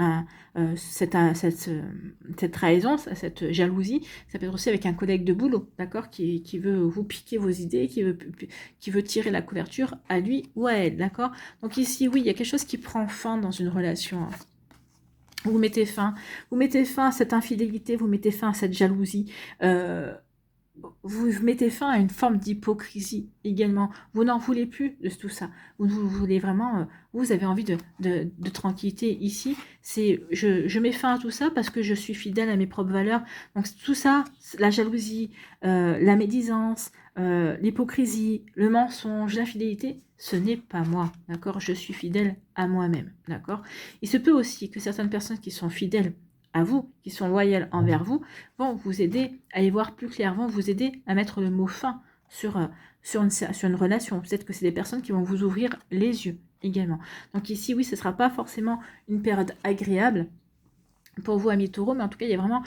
cette trahison, cette jalousie. Ça peut être aussi avec un collègue de boulot. D'accord, qui veut vous piquer vos idées, qui veut tirer la couverture à lui ou à elle, d'accord. Donc ici, oui, il y a quelque chose qui prend fin dans une relation. Hein. Vous mettez fin à cette infidélité, vous mettez fin à cette jalousie. Vous mettez fin à une forme d'hypocrisie également. Vous n'en voulez plus de tout ça. Vous voulez vraiment, vous avez envie de tranquillité ici. C'est je mets fin à tout ça parce que je suis fidèle à mes propres valeurs. Donc tout ça, la jalousie, la médisance, l'hypocrisie, le mensonge, l'infidélité, ce n'est pas moi. D'accord? Je suis fidèle à moi-même. D'accord? Il se peut aussi que certaines personnes qui sont fidèles à vous, qui sont loyales envers vous, vont vous aider à y voir plus clair, vont vous aider à mettre le mot fin sur une relation. Peut-être que c'est des personnes qui vont vous ouvrir les yeux également. Donc ici, oui, ce ne sera pas forcément une période agréable pour vous, amis taureaux, mais en tout cas, il y a vraiment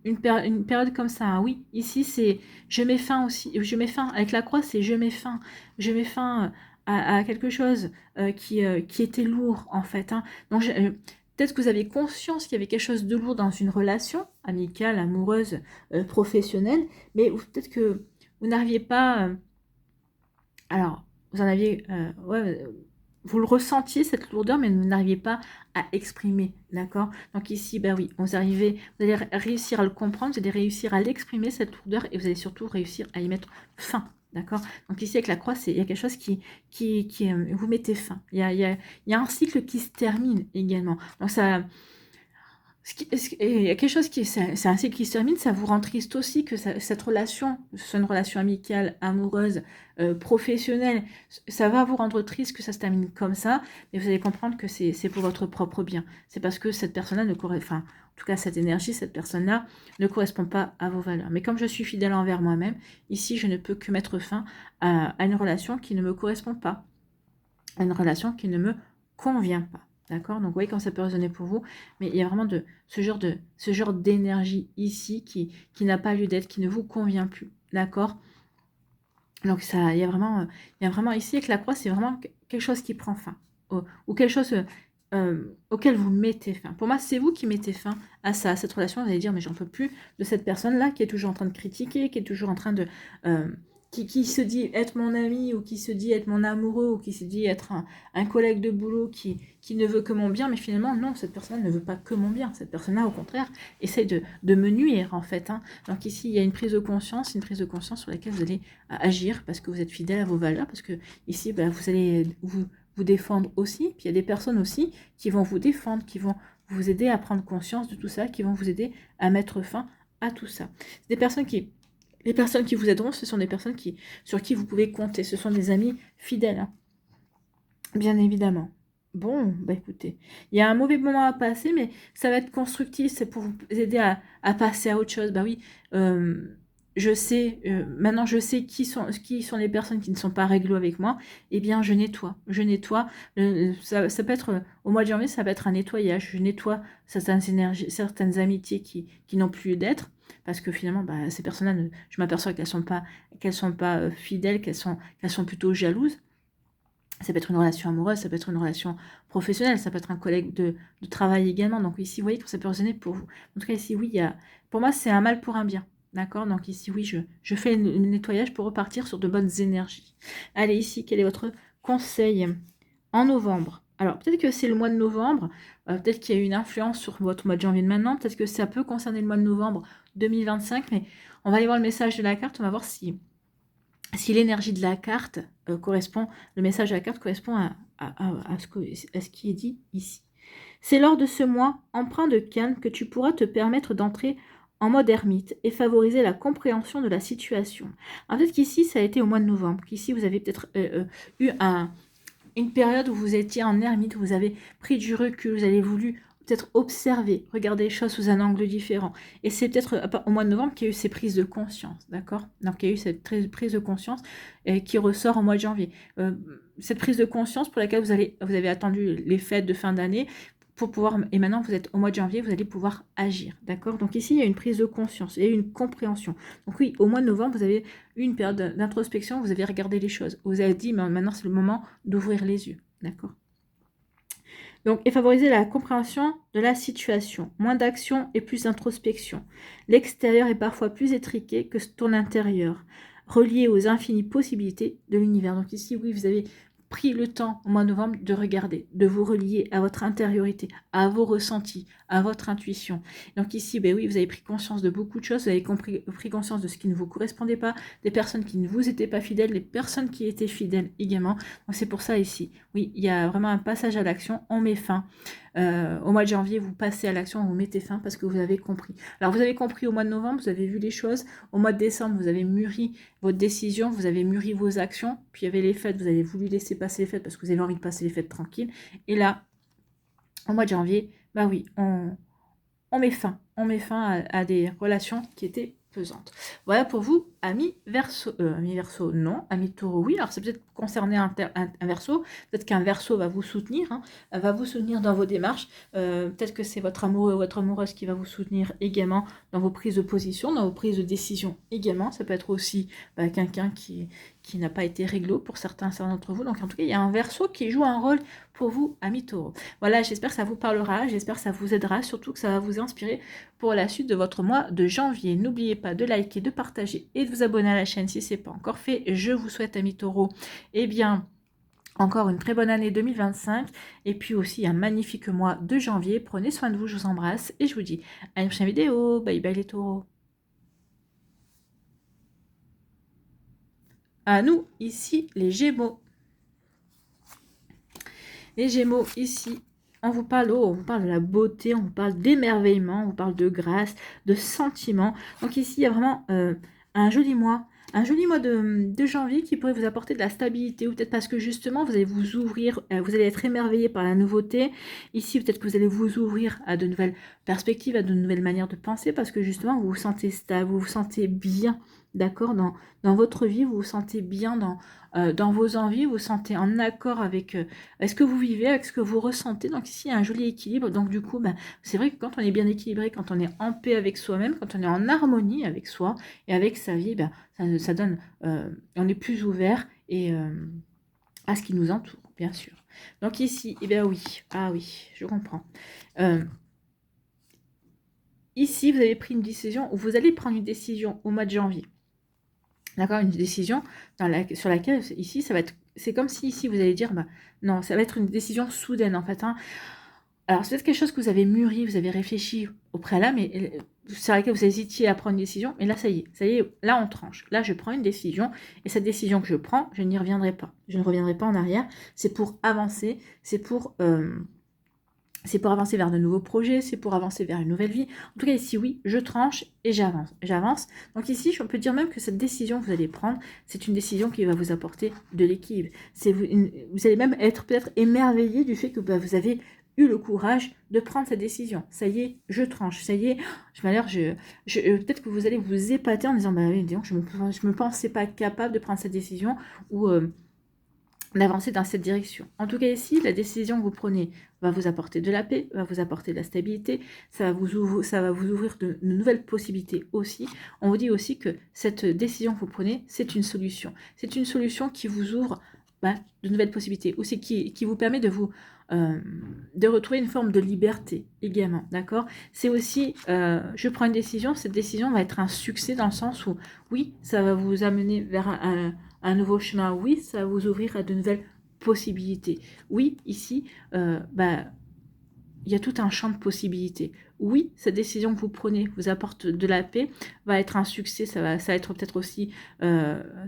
une période comme ça. Hein. Oui, ici, c'est je mets fin aussi. Je mets fin, avec la croix, c'est je mets fin. Je mets fin à quelque chose qui était lourd, en fait. Hein. Donc, peut-être que vous avez conscience qu'il y avait quelque chose de lourd dans une relation amicale, amoureuse, professionnelle, mais peut-être que vous n'arriviez pas... alors, vous en aviez... vous le ressentiez, cette lourdeur, mais vous n'arriviez pas à exprimer, d'accord? Donc ici, ben oui, vous allez réussir à le comprendre, vous allez réussir à l'exprimer, cette lourdeur, et vous allez surtout réussir à y mettre fin, d'accord? Donc ici, avec la croix, il y a quelque chose qui vous mettez fin. Il y a un cycle qui se termine également. Donc ça... Il y a quelque chose c'est un cycle qui se termine, ça vous rend triste aussi que cette relation, soit une relation amicale, amoureuse, professionnelle, ça va vous rendre triste que ça se termine comme ça, mais vous allez comprendre que c'est pour votre propre bien. C'est parce que cette personne-là ne correspond, enfin, en tout cas cette énergie, cette personne-là ne correspond pas à vos valeurs. Mais comme je suis fidèle envers moi-même, ici je ne peux que mettre fin à une relation qui ne me correspond pas, à une relation qui ne me convient pas. D'accord? Donc, vous voyez quand ça peut résonner pour vous, mais il y a vraiment ce genre d'énergie ici qui n'a pas lieu d'être, qui ne vous convient plus. D'accord? Donc, il y a vraiment ici, avec la croix, c'est vraiment quelque chose qui prend fin. Ou quelque chose auquel vous mettez fin. Pour moi, c'est vous qui mettez fin à ça, à cette relation. Vous allez dire, mais j'en peux plus de cette personne-là qui est toujours en train de critiquer, qui est toujours en train de... qui se dit être mon ami, ou qui se dit être mon amoureux, ou qui se dit être un collègue de boulot qui ne veut que mon bien, mais finalement, non, cette personne ne veut pas que mon bien. Cette personne-là, au contraire, essaye de me nuire, en fait. Hein. Donc ici, il y a une prise de conscience sur laquelle vous allez agir, parce que vous êtes fidèle à vos valeurs, parce que ici, bah, vous allez vous défendre aussi. Puis il y a des personnes aussi qui vont vous défendre, qui vont vous aider à prendre conscience de tout ça, qui vont vous aider à mettre fin à tout ça. C'est des personnes les personnes qui vous aideront, ce sont des personnes sur qui vous pouvez compter. Ce sont des amis fidèles, hein. Bien évidemment. Bon, bah écoutez, il y a un mauvais moment à passer, mais ça va être constructif, c'est pour vous aider à passer à autre chose. Bah oui, je sais, maintenant je sais qui sont les personnes qui ne sont pas réglo avec moi, eh bien je nettoie, je nettoie. Ça peut être, au mois de janvier, ça peut être un nettoyage, je nettoie certaines énergies, certaines amitiés qui n'ont plus d'être, parce que finalement, bah, ces personnes-là, je m'aperçois qu'elles sont pas fidèles, qu'elles sont plutôt jalouses. Ça peut être une relation amoureuse, ça peut être une relation professionnelle, ça peut être un collègue de travail également. Donc ici, vous voyez que ça peut résonner pour vous. En tout cas, ici, oui, pour moi, c'est un mal pour un bien. D'accord? Donc ici, oui, je fais un nettoyage pour repartir sur de bonnes énergies. Allez, ici, quel est votre conseil en novembre? Alors, peut-être que c'est le mois de novembre, peut-être qu'il y a une influence sur votre mois de janvier de maintenant, peut-être que ça peut concerner le mois de novembre 2025, mais on va aller voir le message de la carte, on va voir si l'énergie de la carte correspond, le message de la carte correspond à ce qui est dit ici. C'est lors de ce mois empreint de calme que tu pourras te permettre d'entrer en mode ermite et favoriser la compréhension de la situation. En fait, qu'ici, ça a été au mois de novembre, qu'ici, vous avez peut-être eu une période où vous étiez en ermite, où vous avez pris du recul, vous avez voulu peut-être observer, regarder les choses sous un angle différent. Et c'est peut-être au mois de novembre qu'il y a eu ces prises de conscience, d'accord? Donc il y a eu cette prise de conscience qui ressort au mois de janvier. Cette prise de conscience pour laquelle vous avez attendu les fêtes de fin d'année pour pouvoir, et maintenant vous êtes au mois de janvier, vous allez pouvoir agir, d'accord? Donc ici, il y a une prise de conscience, il y a une compréhension. Donc oui, au mois de novembre, vous avez eu une période d'introspection, vous avez regardé les choses. Vous avez dit, mais maintenant c'est le moment d'ouvrir les yeux, d'accord? Donc, et favoriser la compréhension de la situation. Moins d'action et plus d'introspection. L'extérieur est parfois plus étriqué que ton intérieur, relié aux infinies possibilités de l'univers. Donc ici, oui, vous avez pris le temps au mois de novembre de regarder, de vous relier à votre intériorité, à vos ressentis, à votre intuition. Donc ici, ben oui, vous avez pris conscience de beaucoup de choses, vous avez pris conscience de ce qui ne vous correspondait pas, des personnes qui ne vous étaient pas fidèles, des personnes qui étaient fidèles également. Donc c'est pour ça ici, oui, il y a vraiment un passage à l'action, on met fin. Au mois de janvier, vous passez à l'action, vous mettez fin parce que vous avez compris. Alors vous avez compris au mois de novembre, vous avez vu les choses. Au mois de décembre, vous avez mûri votre décision, vous avez mûri vos actions. Puis il y avait les fêtes, vous avez voulu laisser passer les fêtes parce que vous avez envie de passer les fêtes tranquilles. Et là, au mois de janvier, bah oui, on met fin. On met fin à des relations qui étaient pesantes. Voilà pour vous, amis Verseau, non, amis Taureau, oui. Alors, c'est peut-être concerné un Verseau. Peut-être qu'un Verseau va vous soutenir, hein, va vous soutenir dans vos démarches. Peut-être que c'est votre amoureux ou votre amoureuse qui va vous soutenir également dans vos prises de position, dans vos prises de décision également. Ça peut être aussi quelqu'un qui n'a pas été réglo pour certains d'entre vous. Donc, en tout cas, il y a un Verseau qui joue un rôle pour vous, amis Taureau. Voilà, j'espère que ça vous parlera, j'espère que ça vous aidera, surtout que ça va vous inspirer pour la suite de votre mois de janvier. N'oubliez pas de liker, de partager et de vous abonner à la chaîne si ce n'est pas encore fait. Je vous souhaite, amis Taureau, eh bien, encore une très bonne année 2025 et puis aussi un magnifique mois de janvier. Prenez soin de vous, je vous embrasse et je vous dis à une prochaine vidéo. Bye bye les Taureaux. À nous, ici, les Gémeaux. Les Gémeaux, ici, on vous parle de la beauté, on vous parle d'émerveillement, on vous parle de grâce, de sentiments. Donc ici, il y a vraiment un joli mois de janvier qui pourrait vous apporter de la stabilité, ou peut-être parce que justement, vous allez vous ouvrir, vous allez être émerveillé par la nouveauté. Ici, peut-être que vous allez vous ouvrir à de nouvelles perspectives, à de nouvelles manières de penser, parce que justement, vous vous sentez stable, vous vous sentez bien, d'accord, dans votre vie, vous vous sentez bien dans vos envies, vous vous sentez en accord avec ce que vous vivez, avec ce que vous ressentez. Donc ici, il y a un joli équilibre. Donc du coup, c'est vrai que quand on est bien équilibré, quand on est en paix avec soi-même, quand on est en harmonie avec soi et avec sa vie, ça donne, on est plus ouvert et à ce qui nous entoure, bien sûr. Donc ici, eh bien oui, ah oui, je comprends. Ici, vous avez pris une décision, ou vous allez prendre une décision au mois de janvier. D'accord, une décision sur laquelle, ici, ça va être, c'est comme si ici, vous allez dire, non, ça va être une décision soudaine, en fait. Hein. Alors, c'est peut-être quelque chose que vous avez mûri, vous avez réfléchi au préalable, mais sur laquelle vous hésitiez à prendre une décision, et là, ça y est, là, on tranche. Là, je prends une décision, et cette décision que je prends, je n'y reviendrai pas. Je ne reviendrai pas en arrière. C'est pour avancer, c'est pour c'est pour avancer vers de nouveaux projets, c'est pour avancer vers une nouvelle vie. En tout cas, ici, oui, je tranche et j'avance. Donc ici, on peut dire même que cette décision que vous allez prendre, c'est une décision qui va vous apporter de l'équilibre. Vous allez même être peut-être émerveillé du fait que vous avez eu le courage de prendre cette décision. Ça y est, je tranche. Ça y est, peut-être que vous allez vous épater en disant, bah oui, disons, je me pensais pas capable de prendre cette décision ou d'avancer dans cette direction. En tout cas ici, la décision que vous prenez va vous apporter de la paix, va vous apporter de la stabilité, ça va vous ouvrir de nouvelles possibilités aussi. On vous dit aussi que cette décision que vous prenez, c'est une solution. C'est une solution qui vous ouvre de nouvelles possibilités, aussi qui vous permet de de retrouver une forme de liberté également, d'accord? C'est aussi, je prends une décision, cette décision va être un succès dans le sens où, oui, ça va vous amener vers un nouveau chemin, oui, ça va vous ouvrir à de nouvelles possibilités. Oui, ici, il y a tout un champ de possibilités. Oui, cette décision que vous prenez vous apporte de la paix, va être un succès, ça va être peut-être aussi,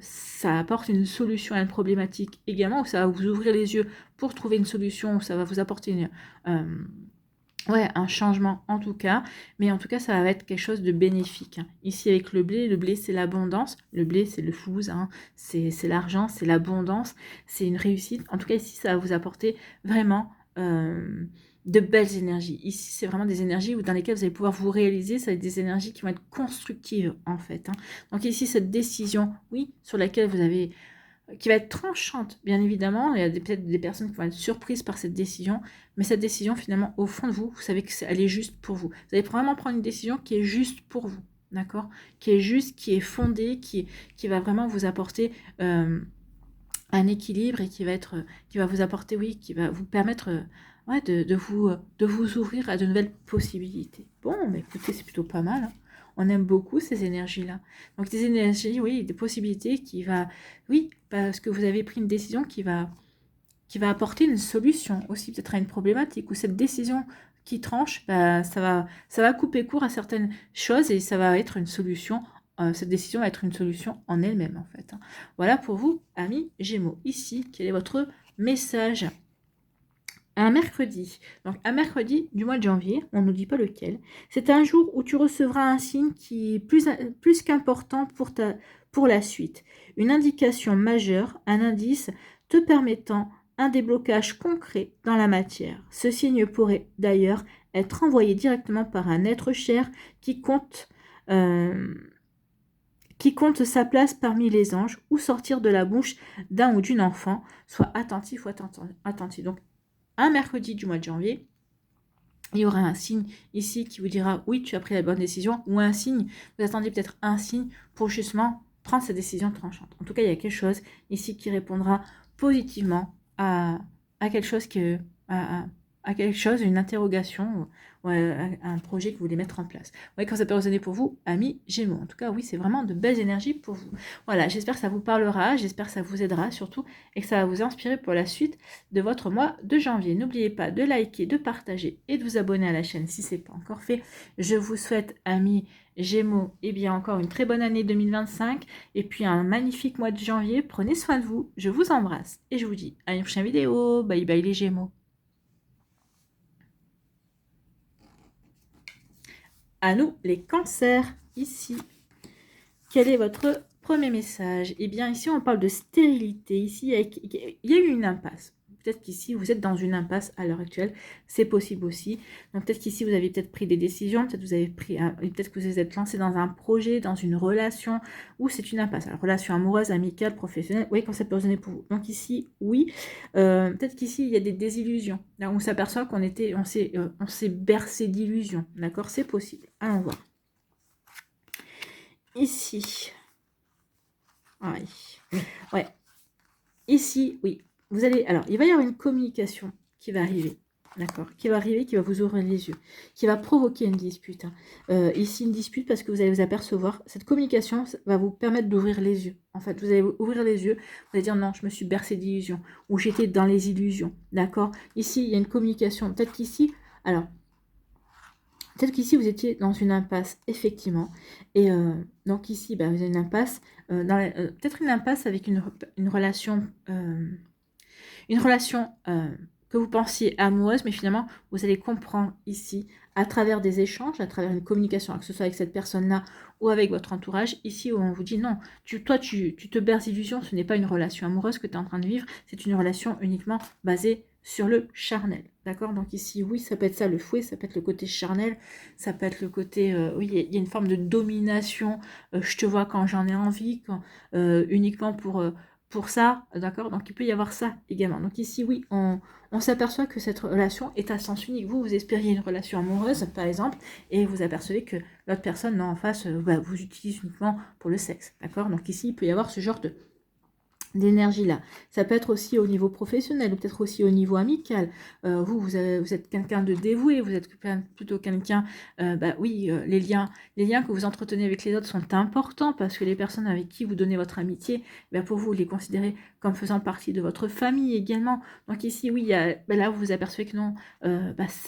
ça apporte une solution à une problématique également, ou ça va vous ouvrir les yeux pour trouver une solution, ou ça va vous apporter un changement en tout cas, mais en tout cas ça va être quelque chose de bénéfique. Ici avec le blé c'est l'abondance, le blé c'est le fouz, c'est l'argent, c'est l'abondance, c'est une réussite. En tout cas ici ça va vous apporter vraiment de belles énergies. Ici c'est vraiment des énergies dans lesquelles vous allez pouvoir vous réaliser, ça va être des énergies qui vont être constructives en fait. Donc ici cette décision, oui, sur laquelle vous avez qui va être tranchante, bien évidemment. Il y a peut-être des personnes qui vont être surprises par cette décision, mais cette décision, finalement, au fond de vous, vous savez qu'elle est juste pour vous. Vous allez vraiment prendre une décision qui est juste pour vous, d'accord? Qui est juste, qui est fondée, qui va vraiment vous apporter un équilibre et qui va vous apporter, oui, qui va vous permettre de vous ouvrir à de nouvelles possibilités. Bon, mais écoutez, c'est plutôt pas mal, hein. On aime beaucoup ces énergies-là. Donc des énergies, oui, des possibilités oui, parce que vous avez pris une décision qui va apporter une solution aussi peut-être à une problématique, ou cette décision qui tranche, ça va couper court à certaines choses et ça va être une solution. Cette décision va être une solution en elle-même en fait. Voilà pour vous, amis Gémeaux. Ici, quel est votre message? Un mercredi, donc un mercredi du mois de janvier, on ne nous dit pas lequel, c'est un jour où tu recevras un signe qui est plus qu'important pour la suite. Une indication majeure, un indice te permettant un déblocage concret dans la matière. Ce signe pourrait d'ailleurs être envoyé directement par un être cher euh, qui compte sa place parmi les anges ou sortir de la bouche d'un ou d'une enfant. Sois attentif ou attentif. Donc, un mercredi du mois de janvier, il y aura un signe ici qui vous dira oui, tu as pris la bonne décision, ou un signe, vous attendez peut-être un signe pour justement prendre cette décision tranchante. En tout cas, il y a quelque chose ici qui répondra positivement à quelque chose à quelque chose, une interrogation ou à un projet que vous voulez mettre en place. Vous voyez quand ça peut résonner pour vous, amis Gémeaux. En tout cas, oui, c'est vraiment de belles énergies pour vous. Voilà, j'espère que ça vous parlera, j'espère que ça vous aidera surtout et que ça va vous inspirer pour la suite de votre mois de janvier. N'oubliez pas de liker, de partager et de vous abonner à la chaîne si ce n'est pas encore fait. Je vous souhaite, amis Gémeaux, bien encore une très bonne année 2025 et puis un magnifique mois de janvier. Prenez soin de vous, je vous embrasse et je vous dis à une prochaine vidéo. Bye bye les Gémeaux. À nous les cancers, ici. Quel est votre premier message? Bien ici on parle de stérilité. Ici il y a eu une impasse. Peut-être qu'ici, vous êtes dans une impasse à l'heure actuelle. C'est possible aussi. Donc, peut-être qu'ici, vous avez peut-être pris des décisions. Peut-être que vous êtes lancé dans un projet, dans une relation, ou c'est une impasse. Alors, relation amoureuse, amicale, professionnelle. Oui, quand ça peut résonner pour vous. Donc, ici, oui. Peut-être qu'ici, il y a des désillusions. Là, on s'aperçoit on s'est bercé d'illusions. D'accord? C'est possible. Allons voir. Ici. Ouais. Ici, oui. Alors, il va y avoir une communication qui va arriver, d'accord, qui va vous ouvrir les yeux, qui va provoquer une dispute. Ici, une dispute parce que vous allez vous apercevoir, cette communication va vous permettre d'ouvrir les yeux. En fait, vous allez ouvrir les yeux, vous allez dire non, je me suis bercé d'illusions, ou j'étais dans les illusions, d'accord. Ici, il y a une communication. Peut-être qu'ici, vous étiez dans une impasse, effectivement. Et donc ici, vous avez une impasse, peut-être une impasse avec une relation que vous pensiez amoureuse, mais finalement, vous allez comprendre ici, à travers des échanges, à travers une communication, que ce soit avec cette personne-là ou avec votre entourage, ici où on vous dit non, toi tu te berces d'illusions, ce n'est pas une relation amoureuse que tu es en train de vivre, c'est une relation uniquement basée sur le charnel, d'accord? Donc ici, oui, ça peut être ça, le fouet, ça peut être le côté charnel, ça peut être le côté, oui, il y a une forme de domination, je te vois quand j'en ai envie, uniquement pour ça, d'accord? Donc il peut y avoir ça également. Donc ici, oui, on s'aperçoit que cette relation est à sens unique. Vous espériez une relation amoureuse, par exemple, et vous apercevez que l'autre personne, non, en face, vous utilise uniquement pour le sexe, d'accord? Donc ici, il peut y avoir ce genre d'énergie là. Ça peut être aussi au niveau professionnel ou peut-être aussi au niveau amical. Vous êtes quelqu'un de dévoué, vous êtes plutôt quelqu'un, oui, les liens que vous entretenez avec les autres sont importants parce que les personnes avec qui vous donnez votre amitié, pour vous, les considérez comme faisant partie de votre famille également. Donc ici, oui, là, vous vous apercevez que non,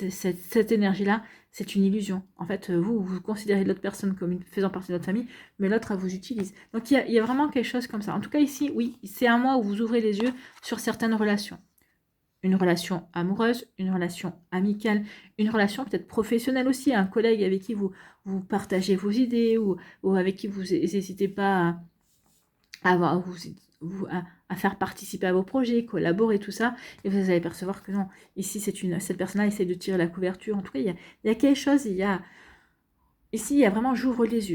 cette énergie-là, c'est une illusion. En fait, vous considérez l'autre personne comme faisant partie de votre famille, mais l'autre, elle vous utilise. Donc, il y a vraiment quelque chose comme ça. En tout cas, ici, oui, c'est un mois où vous ouvrez les yeux sur certaines relations. Une relation amoureuse, une relation amicale, une relation peut-être professionnelle aussi, un collègue avec qui vous partagez vos idées ou avec qui vous n'hésitez pas à faire participer à vos projets, collaborer, tout ça, et vous allez percevoir que non, ici, cette personne-là essaie de tirer la couverture. En tout cas, il y a quelque chose, ici, il y a vraiment, j'ouvre les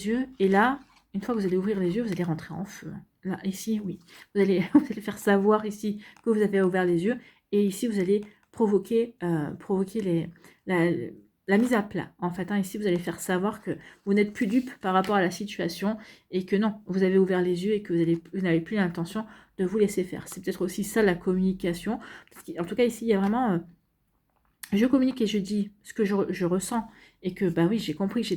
yeux, et là, une fois que vous allez ouvrir les yeux, vous allez rentrer en feu. Là, ici, oui, vous allez faire savoir ici que vous avez ouvert les yeux, et ici, vous allez provoquer la mise à plat, en fait. Ici, vous allez faire savoir que vous n'êtes plus dupe par rapport à la situation et que non, vous avez ouvert les yeux et que vous n'avez plus l'intention de vous laisser faire. C'est peut-être aussi ça, la communication. En tout cas, ici, il y a vraiment... je communique et je dis ce que je ressens et que, oui, j'ai compris que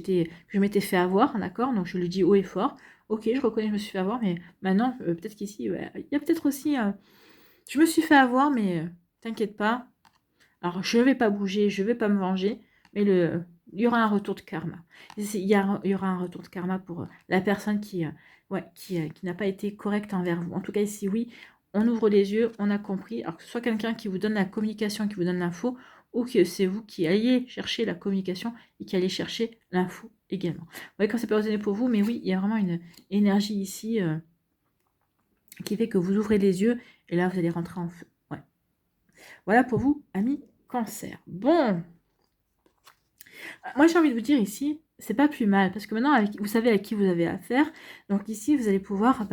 je m'étais fait avoir, d'accord? Donc, je le dis haut et fort. Ok, je reconnais que je me suis fait avoir, mais maintenant, peut-être qu'ici, il y a peut-être aussi... je me suis fait avoir, mais t'inquiète pas. Alors, je ne vais pas bouger, je ne vais pas me venger, mais il y aura un retour de karma. Il y aura un retour de karma pour la personne qui n'a pas été correcte envers vous. En tout cas, ici, oui, on ouvre les yeux, on a compris. Alors que ce soit quelqu'un qui vous donne la communication, qui vous donne l'info, ou que c'est vous qui alliez chercher la communication et qui allez chercher l'info également. Vous voyez, quand c'est pas ordonné pour vous, mais oui, il y a vraiment une énergie ici qui fait que vous ouvrez les yeux et là, vous allez rentrer en feu. Ouais. Voilà pour vous, amis Cancer. Bon, moi j'ai envie de vous dire ici, c'est pas plus mal, parce que maintenant vous savez à qui vous avez affaire, donc ici vous allez pouvoir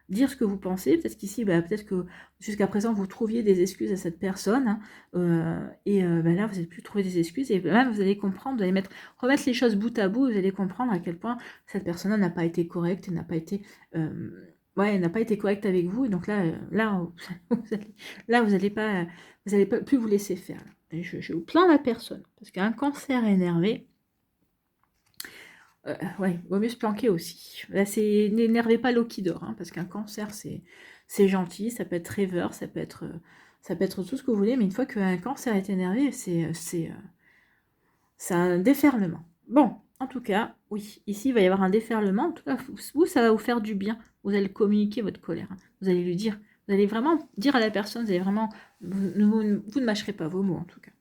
dire ce que vous pensez, peut-être qu'ici, peut-être que jusqu'à présent vous trouviez des excuses à cette personne, et là vous allez plus trouver des excuses, et même vous allez comprendre, vous allez remettre les choses bout à bout, vous allez comprendre à quel point cette personne n'a pas été correcte, n'a pas été... elle n'a pas été correcte avec vous, et donc vous allez pas plus vous laisser faire. Et je vous plains la personne, parce qu'un cancer énervé, vaut mieux se planquer aussi. Là, n'énervez pas l'eau qui dort, parce qu'un cancer, c'est gentil, ça peut être rêveur, ça peut être tout ce que vous voulez, mais une fois qu'un cancer est énervé, c'est un déferlement. Bon, en tout cas, oui, ici, il va y avoir un déferlement. En tout cas, vous, ça va vous faire du bien. Vous allez communiquer votre colère. Vous allez lui dire. Vous allez vraiment dire à la personne, vous allez vraiment... Vous ne mâcherez pas vos mots, en tout cas.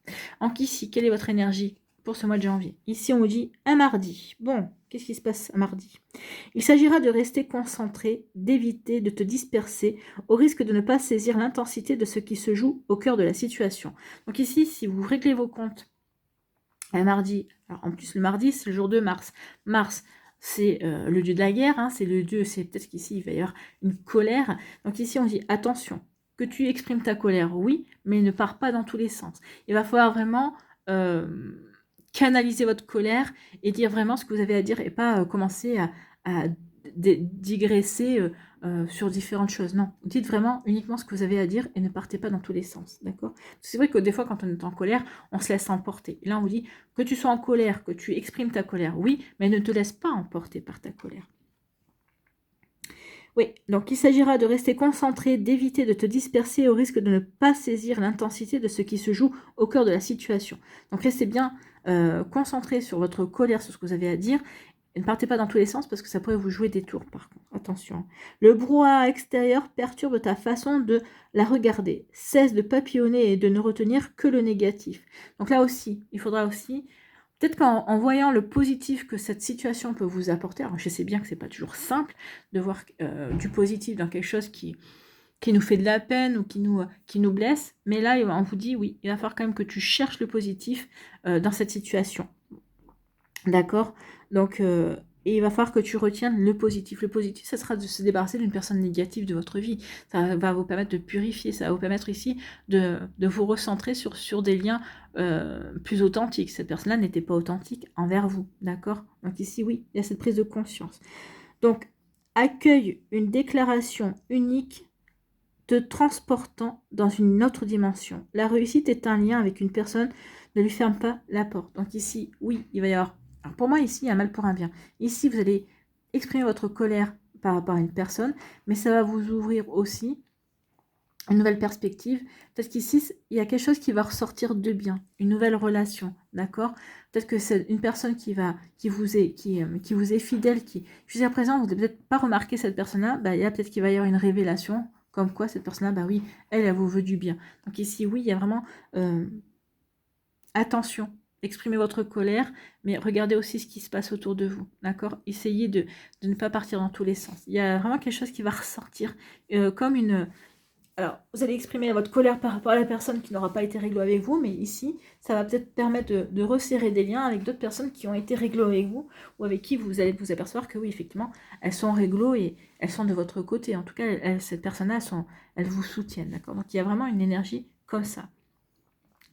Donc ici, quelle est votre énergie pour ce mois de janvier? Ici, on vous dit un mardi. Bon, qu'est-ce qui se passe un mardi? Il s'agira de rester concentré, d'éviter de te disperser, au risque de ne pas saisir l'intensité de ce qui se joue au cœur de la situation. Donc ici, si vous réglez vos comptes un mardi, alors en plus le mardi c'est le jour de Mars. Mars c'est le dieu de la guerre, c'est le dieu, c'est peut-être qu'ici il va y avoir une colère. Donc ici on dit attention, que tu exprimes ta colère, oui, mais ne pars pas dans tous les sens. Il va falloir vraiment canaliser votre colère et dire vraiment ce que vous avez à dire et pas commencer à digresser sur différentes choses. Non, dites vraiment uniquement ce que vous avez à dire et ne partez pas dans tous les sens, d'accord? C'est vrai que des fois, quand on est en colère, on se laisse emporter. Et là, on vous dit que tu sois en colère, que tu exprimes ta colère, oui, mais ne te laisse pas emporter par ta colère. Oui, donc il s'agira de rester concentré, d'éviter de te disperser au risque de ne pas saisir l'intensité de ce qui se joue au cœur de la situation. Donc restez bien concentré sur votre colère, sur ce que vous avez à dire, Et ne partez pas dans tous les sens parce que ça pourrait vous jouer des tours par contre. Attention. Le brouhaha extérieur perturbe ta façon de la regarder. Cesse de papillonner et de ne retenir que le négatif. Donc là aussi, il faudra aussi, peut-être qu'en voyant le positif que cette situation peut vous apporter, alors je sais bien que c'est pas toujours simple de voir du positif dans quelque chose qui nous fait de la peine ou qui nous blesse, mais là, on vous dit, oui, il va falloir quand même que tu cherches le positif dans cette situation. D'accord? Donc, et il va falloir que tu retiennes le positif. Le positif, ça sera de se débarrasser d'une personne négative de votre vie. Ça va vous permettre de purifier, ça va vous permettre ici de vous recentrer sur des liens plus authentiques. Cette personne-là n'était pas authentique envers vous, d'accord? Donc ici, oui, il y a cette prise de conscience. Donc, accueille une déclaration unique te transportant dans une autre dimension. La réussite est un lien avec une personne, ne lui ferme pas la porte. Donc ici, oui, il va y avoir... Alors pour moi, ici, il y a un mal pour un bien. Ici, vous allez exprimer votre colère par rapport à une personne, mais ça va vous ouvrir aussi une nouvelle perspective. Peut-être qu'ici, il y a quelque chose qui va ressortir de bien, une nouvelle relation, d'accord? Peut-être que c'est une personne qui vous est fidèle, qui jusqu'à présent, vous n'avez peut-être pas remarqué cette personne-là, bah, il y a peut-être qu'il va y avoir une révélation, comme quoi cette personne-là, bah oui, elle vous veut du bien. Donc ici, oui, il y a vraiment attention, exprimez votre colère, mais regardez aussi ce qui se passe autour de vous, d'accord? Essayez de ne pas partir dans tous les sens. Il y a vraiment quelque chose qui va ressortir comme une... Alors, vous allez exprimer votre colère par rapport à la personne qui n'aura pas été réglo avec vous, mais ici, ça va peut-être permettre de resserrer des liens avec d'autres personnes qui ont été réglo avec vous, ou avec qui vous allez vous apercevoir que oui, effectivement, elles sont réglo et elles sont de votre côté. En tout cas, cette personne-là, elles vous soutiennent, d'accord? Donc, il y a vraiment une énergie comme ça.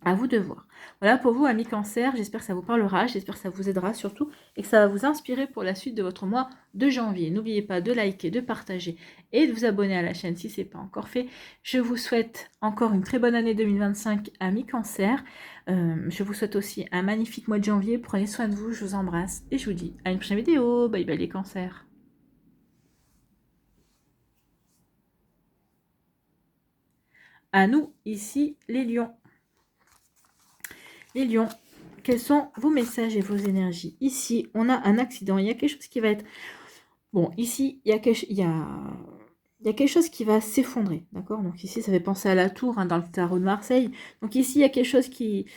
À vous de voir. Voilà pour vous, amis Cancer. J'espère que ça vous parlera, j'espère que ça vous aidera surtout et que ça va vous inspirer pour la suite de votre mois de janvier. N'oubliez pas de liker, de partager et de vous abonner à la chaîne si ce n'est pas encore fait. Je vous souhaite encore une très bonne année 2025, amis Cancer. Je vous souhaite aussi un magnifique mois de janvier. Prenez soin de vous, je vous embrasse et je vous dis à une prochaine vidéo. Bye bye les Cancers. À nous, ici, les lions. Les lions, quels sont vos messages et vos énergies? Ici, on a un accident. Il y a quelque chose qui va être... Bon, ici, il y a quelque chose qui va s'effondrer, d'accord? Donc ici, ça fait penser à la tour, hein, dans le tarot de Marseille. Donc ici, il y a quelque chose qui...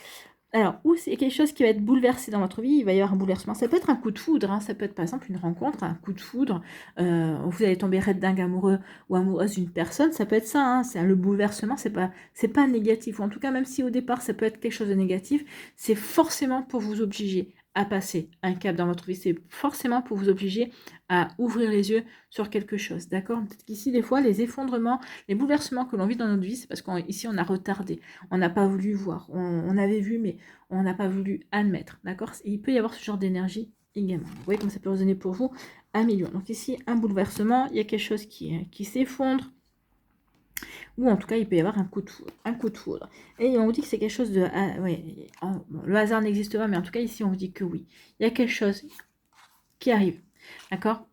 Alors, ou c'est quelque chose qui va être bouleversé dans votre vie, il va y avoir un bouleversement. Ça peut être un coup de foudre, hein, ça peut être par exemple une rencontre, un coup de foudre. Vous allez tomber red dingue amoureux ou amoureuse d'une personne, ça peut être ça. Hein, c'est le bouleversement, c'est pas négatif. Ou en tout cas, même si au départ ça peut être quelque chose de négatif, c'est forcément pour vous obliger à passer un cap dans votre vie. C'est forcément pour vous obliger à ouvrir les yeux sur quelque chose, d'accord? Peut-être qu'ici, des fois, les effondrements, les bouleversements que l'on vit dans notre vie, c'est parce qu'ici, on a retardé, on n'a pas voulu voir, on avait vu, mais on n'a pas voulu admettre, d'accord? Il peut y avoir ce genre d'énergie également. Vous voyez comme ça peut résonner pour vous à million. Donc ici, un bouleversement, il y a quelque chose qui s'effondre, ou en tout cas, il peut y avoir un coup de foudre. Un coup de foudre. Et on vous dit que c'est quelque chose de... bon, le hasard n'existe pas, mais en tout cas, ici, on vous dit que oui. Il y a quelque chose qui arrive, d'accord?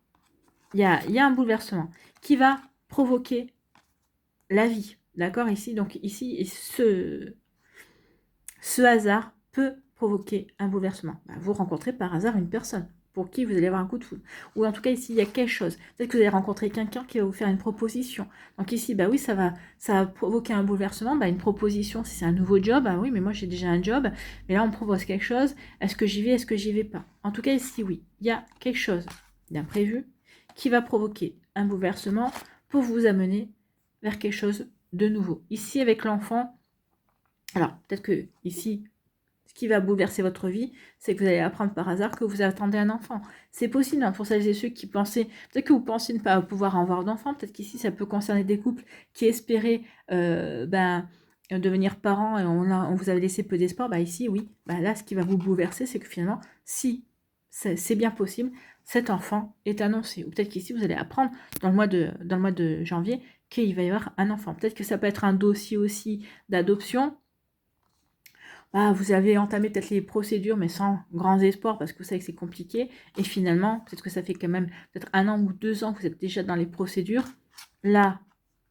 Il y a un bouleversement qui va provoquer la vie, d'accord? Ici, donc ici, ce hasard peut provoquer un bouleversement. Vous rencontrez par hasard une personne pour qui vous allez avoir un coup de foudre. Ou en tout cas, ici, il y a quelque chose. Peut-être que vous allez rencontrer quelqu'un qui va vous faire une proposition. Donc ici, bah oui, ça va provoquer un bouleversement. Bah, une proposition, si c'est un nouveau job, bah oui, mais moi j'ai déjà un job. Mais là, on me propose quelque chose. Est-ce que j'y vais, est-ce que j'y vais pas? En tout cas, ici, oui, il y a quelque chose d'imprévu qui va provoquer un bouleversement pour vous amener vers quelque chose de nouveau. Ici, avec l'enfant, alors, peut-être que ici, ce qui va bouleverser votre vie, c'est que vous allez apprendre par hasard que vous attendez un enfant. C'est possible, hein, pour celles et ceux qui pensaient, peut-être que vous pensez ne pas pouvoir avoir d'enfant, peut-être qu'ici, ça peut concerner des couples qui espéraient devenir parents et on vous avait laissé peu d'espoir. Bah ici, oui, bah là, ce qui va vous bouleverser, c'est que finalement, si c'est bien possible, cet enfant est annoncé. Ou peut-être qu'ici, vous allez apprendre dans le mois de janvier qu'il va y avoir un enfant. Peut-être que ça peut être un dossier aussi d'adoption. Vous avez entamé peut-être les procédures, mais sans grands espoirs, parce que vous savez que c'est compliqué. Et finalement, peut-être que ça fait quand même peut-être 1 an ou 2 ans que vous êtes déjà dans les procédures. Là,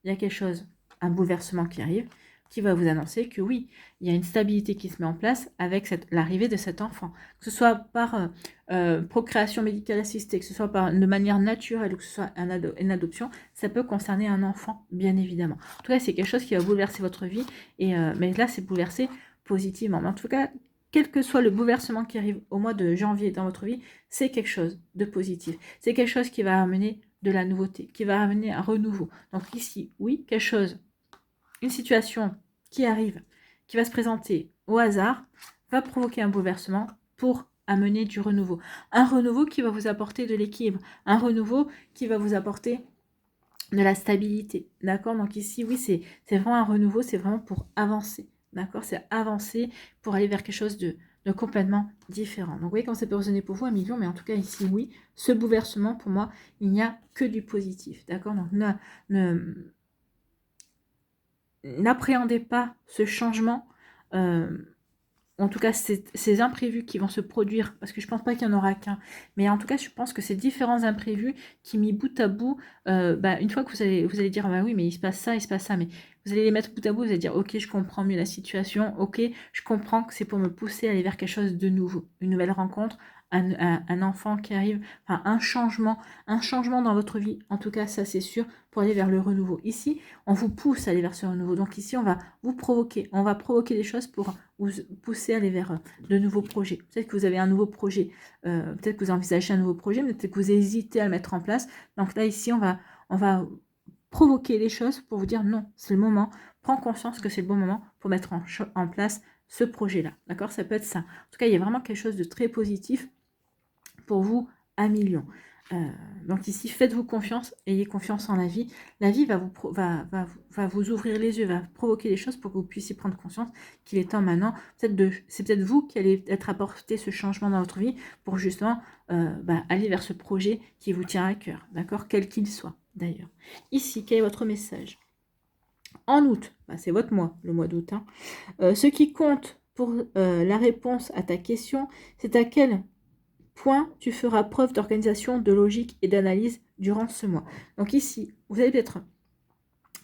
il y a quelque chose, un bouleversement qui arrive. qui va vous annoncer que oui, il y a une stabilité qui se met en place avec l'arrivée de cet enfant. Que ce soit par procréation médicale assistée, que ce soit de manière naturelle ou que ce soit une adoption, ça peut concerner un enfant, bien évidemment. En tout cas, c'est quelque chose qui va bouleverser votre vie, mais là, c'est bouleversé positivement. Mais en tout cas, quel que soit le bouleversement qui arrive au mois de janvier dans votre vie, c'est quelque chose de positif. C'est quelque chose qui va amener de la nouveauté, qui va amener un renouveau. Donc ici, oui, quelque chose, une situation qui arrive, qui va se présenter au hasard, va provoquer un bouleversement pour amener du renouveau. Un renouveau qui va vous apporter de l'équilibre, un renouveau qui va vous apporter de la stabilité, d'accord? Donc ici, oui, c'est vraiment un renouveau, c'est vraiment pour avancer, d'accord? C'est avancer pour aller vers quelque chose de complètement différent. Donc vous voyez quand ça peut résonner pour vous, 1 million, mais en tout cas ici, oui, ce bouleversement, pour moi, il n'y a que du positif, d'accord? Donc n'appréhendez pas ce changement, en tout cas ces imprévus qui vont se produire, parce que je ne pense pas qu'il n'y en aura qu'un, mais en tout cas je pense que ces différents imprévus qui mis bout à bout, une fois que vous allez dire, bah oui mais il se passe ça, mais vous allez les mettre bout à bout, vous allez dire ok je comprends mieux la situation, ok je comprends que c'est pour me pousser à aller vers quelque chose de nouveau, une nouvelle rencontre, un enfant qui arrive, enfin un changement dans votre vie, en tout cas ça c'est sûr, pour aller vers le renouveau. Ici on vous pousse à aller vers ce renouveau, donc ici on va provoquer des choses pour vous pousser à aller vers de nouveaux projets. Peut-être que vous avez un nouveau projet, peut-être que vous envisagez un nouveau projet, mais peut-être que vous hésitez à le mettre en place. Donc là, ici, on va provoquer les choses pour vous dire non, c'est le moment. Prends conscience que c'est le bon moment pour mettre en place ce projet-là. D'accord? Ça peut être ça. En tout cas, il y a vraiment quelque chose de très positif pour vous, 1 million. Donc ici, faites-vous confiance, ayez confiance en la vie. La vie va vous ouvrir les yeux, va provoquer les choses pour que vous puissiez prendre conscience qu'il est temps maintenant. C'est peut-être vous qui allez être apporter ce changement dans votre vie pour justement aller vers ce projet qui vous tient à cœur, d'accord, quel qu'il soit d'ailleurs. Ici, quel est votre message? En août, c'est votre mois, le mois d'août. Ce qui compte pour la réponse à ta question, c'est à quel point tu feras preuve d'organisation, de logique et d'analyse durant ce mois. Donc ici, vous allez peut-être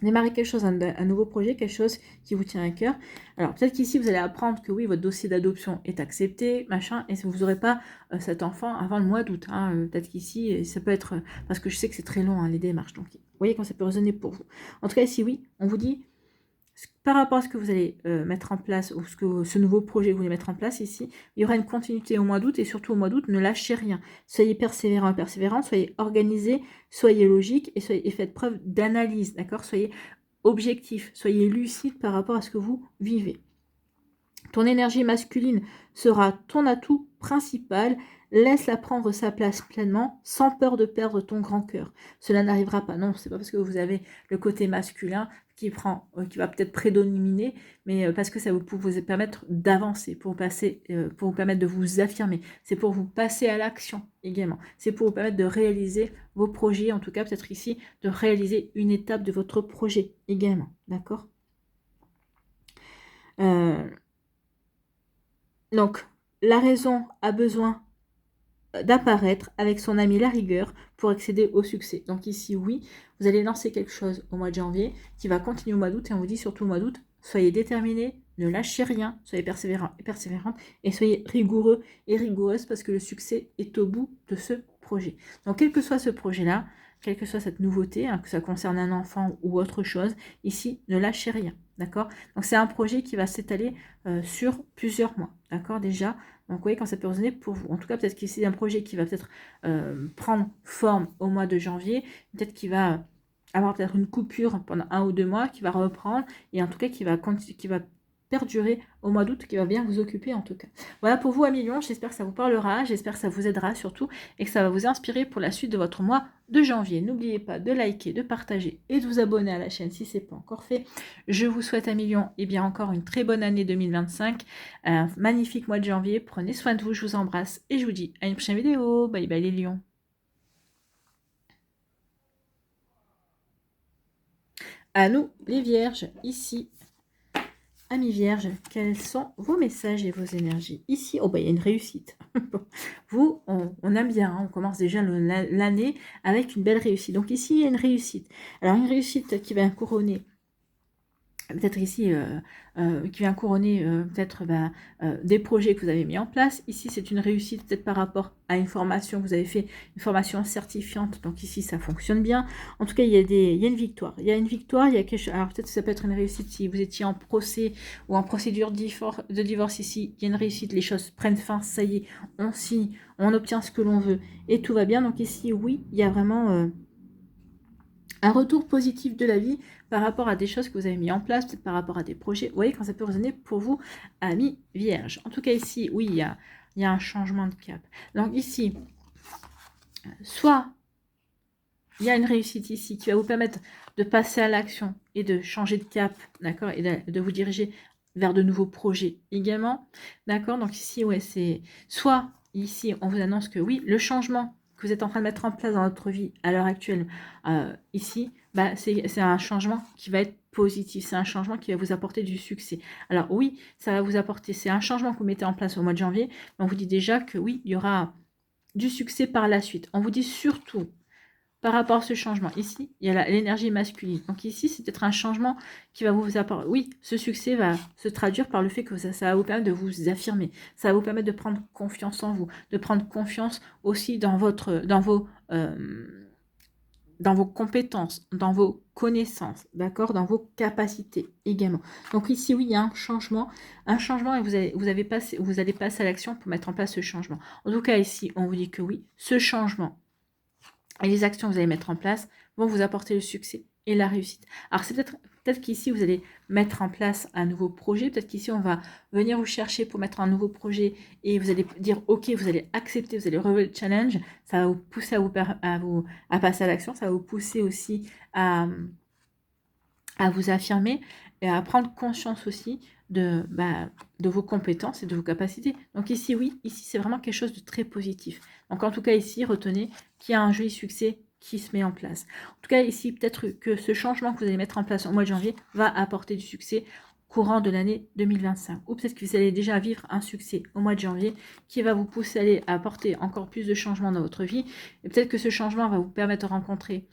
démarrer quelque chose, un nouveau projet, quelque chose qui vous tient à cœur. Alors peut-être qu'ici, vous allez apprendre que oui, votre dossier d'adoption est accepté, machin, et vous n'aurez pas cet enfant avant le mois d'août. Peut-être qu'ici, ça peut être, parce que je sais que c'est très long, les démarches. Donc vous voyez quand ça peut résonner pour vous. En tout cas, ici, oui, on vous dit par rapport à ce que vous allez mettre en place, ou ce nouveau projet que vous voulez mettre en place ici, il y aura une continuité au mois d'août, et surtout au mois d'août, ne lâchez rien. Soyez persévérant et persévérant, soyez organisé, soyez logique, et faites preuve d'analyse, d'accord? Soyez objectif, soyez lucide par rapport à ce que vous vivez. Ton énergie masculine sera ton atout principal. Laisse-la prendre sa place pleinement, sans peur de perdre ton grand cœur. Cela n'arrivera pas. Non, c'est pas parce que vous avez le côté masculin qui va peut-être prédominer, mais parce que ça va vous permettre d'avancer, pour vous permettre de vous affirmer. C'est pour vous passer à l'action également. C'est pour vous permettre de réaliser vos projets, en tout cas peut-être ici, de réaliser une étape de votre projet également. D'accord ? Donc, la raison a besoin d'apparaître avec son ami la rigueur pour accéder au succès. Donc ici, oui, vous allez lancer quelque chose au mois de janvier qui va continuer au mois d'août, et on vous dit surtout au mois d'août, soyez déterminés, ne lâchez rien, soyez persévérants et persévérantes, et soyez rigoureux et rigoureuses parce que le succès est au bout de ce projet. Donc quel que soit ce projet-là, quelle que soit cette nouveauté, que ça concerne un enfant ou autre chose, ici, ne lâchez rien, d'accord? Donc c'est un projet qui va s'étaler sur plusieurs mois, d'accord, déjà. Donc vous voyez quand ça peut résonner pour vous. En tout cas, peut-être que c'est un projet qui va peut-être prendre forme au mois de janvier, peut-être qu'il va avoir peut-être une coupure pendant 1 ou 2 mois, qui va reprendre, et en tout cas qui va perdurer au mois d'août, qui va bien vous occuper en tout cas. Voilà pour vous, 1 million, j'espère que ça vous parlera, j'espère que ça vous aidera surtout, et que ça va vous inspirer pour la suite de votre mois de janvier. N'oubliez pas de liker, de partager et de vous abonner à la chaîne si ce n'est pas encore fait. Je vous souhaite, 1 million, et bien encore une très bonne année 2025, un magnifique mois de janvier, prenez soin de vous, je vous embrasse, et je vous dis à une prochaine vidéo. Bye bye les lions. À nous les vierges, ici. Amis vierges, quels sont vos messages et vos énergies? Ici, il y a une réussite. Vous, on aime bien, on commence déjà l'année avec une belle réussite. Donc ici, il y a une réussite. Alors, une réussite qui va couronner peut-être ici qui vient couronner peut-être des projets que vous avez mis en place. Ici, c'est une réussite peut-être par rapport à une formation que vous avez fait, une formation certifiante. Donc ici, ça fonctionne bien. En tout cas, il y a une victoire. Il y a une victoire, il y a quelque chose. Alors peut-être que ça peut être une réussite si vous étiez en procès ou en procédure de divorce ici. Il y a une réussite, les choses prennent fin, ça y est, on signe, on obtient ce que l'on veut et tout va bien. Donc ici, oui, il y a vraiment un retour positif de la vie par rapport à des choses que vous avez mis en place, peut-être par rapport à des projets. Vous voyez quand ça peut résonner pour vous, amis vierges. En tout cas ici, oui, il y a un changement de cap. Donc ici, soit il y a une réussite ici qui va vous permettre de passer à l'action et de changer de cap, d'accord, et de vous diriger vers de nouveaux projets également, d'accord. Donc ici, ouais, c'est soit ici, on vous annonce que oui, le changement que vous êtes en train de mettre en place dans votre vie à l'heure actuelle, ici, c'est un changement qui va être positif, c'est un changement qui va vous apporter du succès. Alors oui, ça va vous apporter, c'est un changement que vous mettez en place au mois de janvier, mais on vous dit déjà que oui, il y aura du succès par la suite. On vous dit surtout, par rapport à ce changement, ici, il y a l'énergie masculine. Donc ici, c'est peut-être un changement qui va vous apporter... Oui, ce succès va se traduire par le fait que ça va vous permettre de vous affirmer. Ça va vous permettre de prendre confiance en vous, de prendre confiance aussi dans vos compétences, dans vos connaissances, d'accord, dans vos capacités également. Donc ici, oui, il y a un changement et vous allez passer à l'action pour mettre en place ce changement. En tout cas, ici, on vous dit que oui, ce changement et les actions que vous allez mettre en place vont vous apporter le succès et la réussite. Alors c'est peut-être qu'ici, vous allez mettre en place un nouveau projet. Peut-être qu'ici, on va venir vous chercher pour mettre un nouveau projet et vous allez dire, OK, vous allez accepter, vous allez relever le challenge. Ça va vous pousser à passer à l'action. Ça va vous pousser aussi à vous affirmer et à prendre conscience aussi de vos compétences et de vos capacités. Donc ici, oui, ici, c'est vraiment quelque chose de très positif. Donc en tout cas, ici, retenez qu'il y a un joli succès qui se met en place. En tout cas, ici, peut-être que ce changement que vous allez mettre en place au mois de janvier va apporter du succès courant de l'année 2025. Ou peut-être que vous allez déjà vivre un succès au mois de janvier qui va vous pousser à apporter encore plus de changements dans votre vie. Et peut-être que ce changement va vous permettre de rencontrer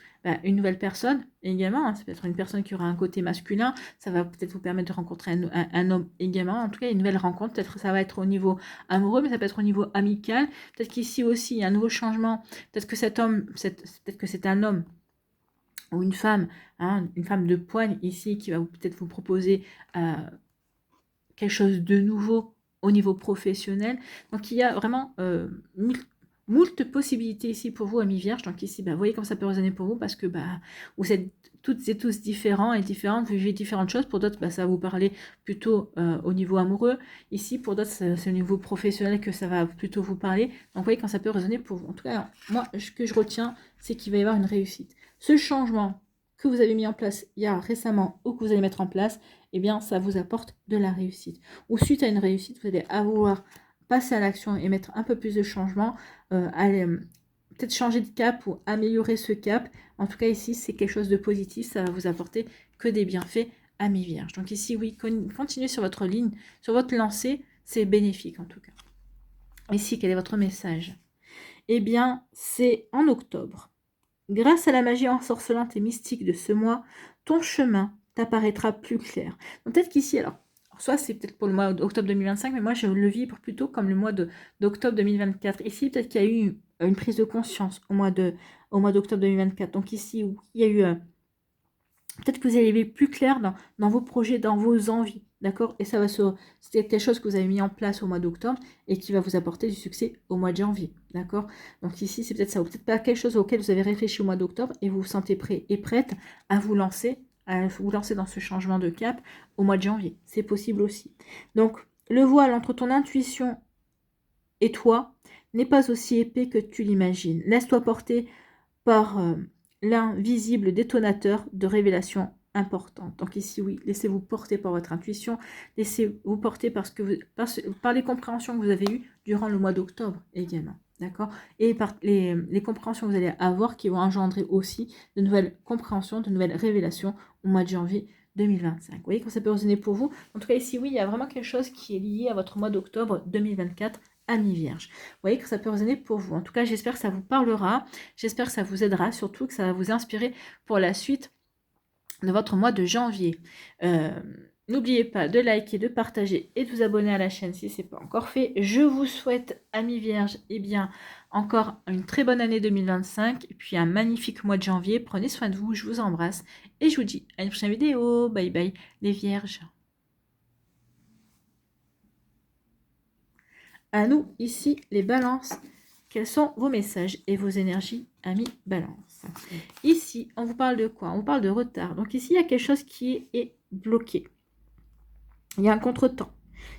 une nouvelle personne également. Hein. Ça peut être une personne qui aura un côté masculin. Ça va peut-être vous permettre de rencontrer un homme également. En tout cas, une nouvelle rencontre. Peut-être que ça va être au niveau amoureux, mais ça peut être au niveau amical. Peut-être qu'ici aussi, il y a un nouveau changement. Peut-être que peut-être que c'est un homme ou une femme de poigne ici qui va peut-être vous proposer quelque chose de nouveau au niveau professionnel. Donc il y a vraiment moult possibilités ici pour vous, amis vierges. Donc ici, vous voyez comme ça peut résonner pour vous parce que vous êtes toutes et tous différents et différentes, vous vivez différentes choses. Pour d'autres, ça va vous parler plutôt au niveau amoureux. Ici, pour d'autres, c'est au niveau professionnel que ça va plutôt vous parler. Donc vous voyez quand ça peut résonner pour vous. En tout cas, moi, ce que je retiens, c'est qu'il va y avoir une réussite. Ce changement que vous avez mis en place il y a récemment ou que vous allez mettre en place, eh bien, ça vous apporte de la réussite. Ou suite à une réussite, vous allez avoir passer à l'action et mettre un peu plus de changement, peut-être changer de cap ou améliorer ce cap. En tout cas, ici, c'est quelque chose de positif. Ça va vous apporter que des bienfaits, amis vierges. Donc ici, oui, continuez sur votre ligne, sur votre lancée. C'est bénéfique, en tout cas. Ici, quel est votre message? Eh bien, c'est en octobre. Grâce à la magie ensorcelante et mystique de ce mois, ton chemin t'apparaîtra plus clair. Peut-être qu'ici, alors, soit c'est peut-être pour le mois d'octobre 2025, mais moi je le vis plutôt comme le mois d'octobre 2024. Ici, peut-être qu'il y a eu une prise de conscience au mois d'octobre 2024. Donc ici, où il y a eu... peut-être que vous allez aller plus clair dans vos projets, dans vos envies, d'accord? Et c'est quelque chose que vous avez mis en place au mois d'octobre et qui va vous apporter du succès au mois de janvier, d'accord? Donc ici, c'est peut-être ça, ou peut-être pas quelque chose auquel vous avez réfléchi au mois d'octobre et vous vous sentez prêt et prête à vous lancer dans ce changement de cap au mois de janvier. C'est possible aussi. Donc, le voile entre ton intuition et toi n'est pas aussi épais que tu l'imagines. Laisse-toi porter par l'invisible détonateur de révélations importantes. Donc ici, oui, laissez-vous porter par votre intuition, laissez-vous porter par les compréhensions que vous avez eues durant le mois d'octobre également, d'accord? Et par les compréhensions que vous allez avoir qui vont engendrer aussi de nouvelles compréhensions, de nouvelles révélations au mois de janvier 2025. Vous voyez quand ça peut résonner pour vous? En tout cas, ici, oui, il y a vraiment quelque chose qui est lié à votre mois d'octobre 2024, amis vierges. Vous voyez que ça peut résonner pour vous. En tout cas, j'espère que ça vous parlera. J'espère que ça vous aidera, surtout que ça va vous inspirer pour la suite de votre mois de janvier. N'oubliez pas de liker, de partager et de vous abonner à la chaîne si ce n'est pas encore fait. Je vous souhaite, amis vierges, eh bien, encore une très bonne année 2025 et puis un magnifique mois de janvier. Prenez soin de vous, je vous embrasse et je vous dis à une prochaine vidéo. Bye bye les vierges. À nous, ici, les balances. Quels sont vos messages et vos énergies, amis balance? Ici, on vous parle de quoi? On vous parle de retard. Donc ici, il y a quelque chose qui est bloqué. Il y a un contretemps,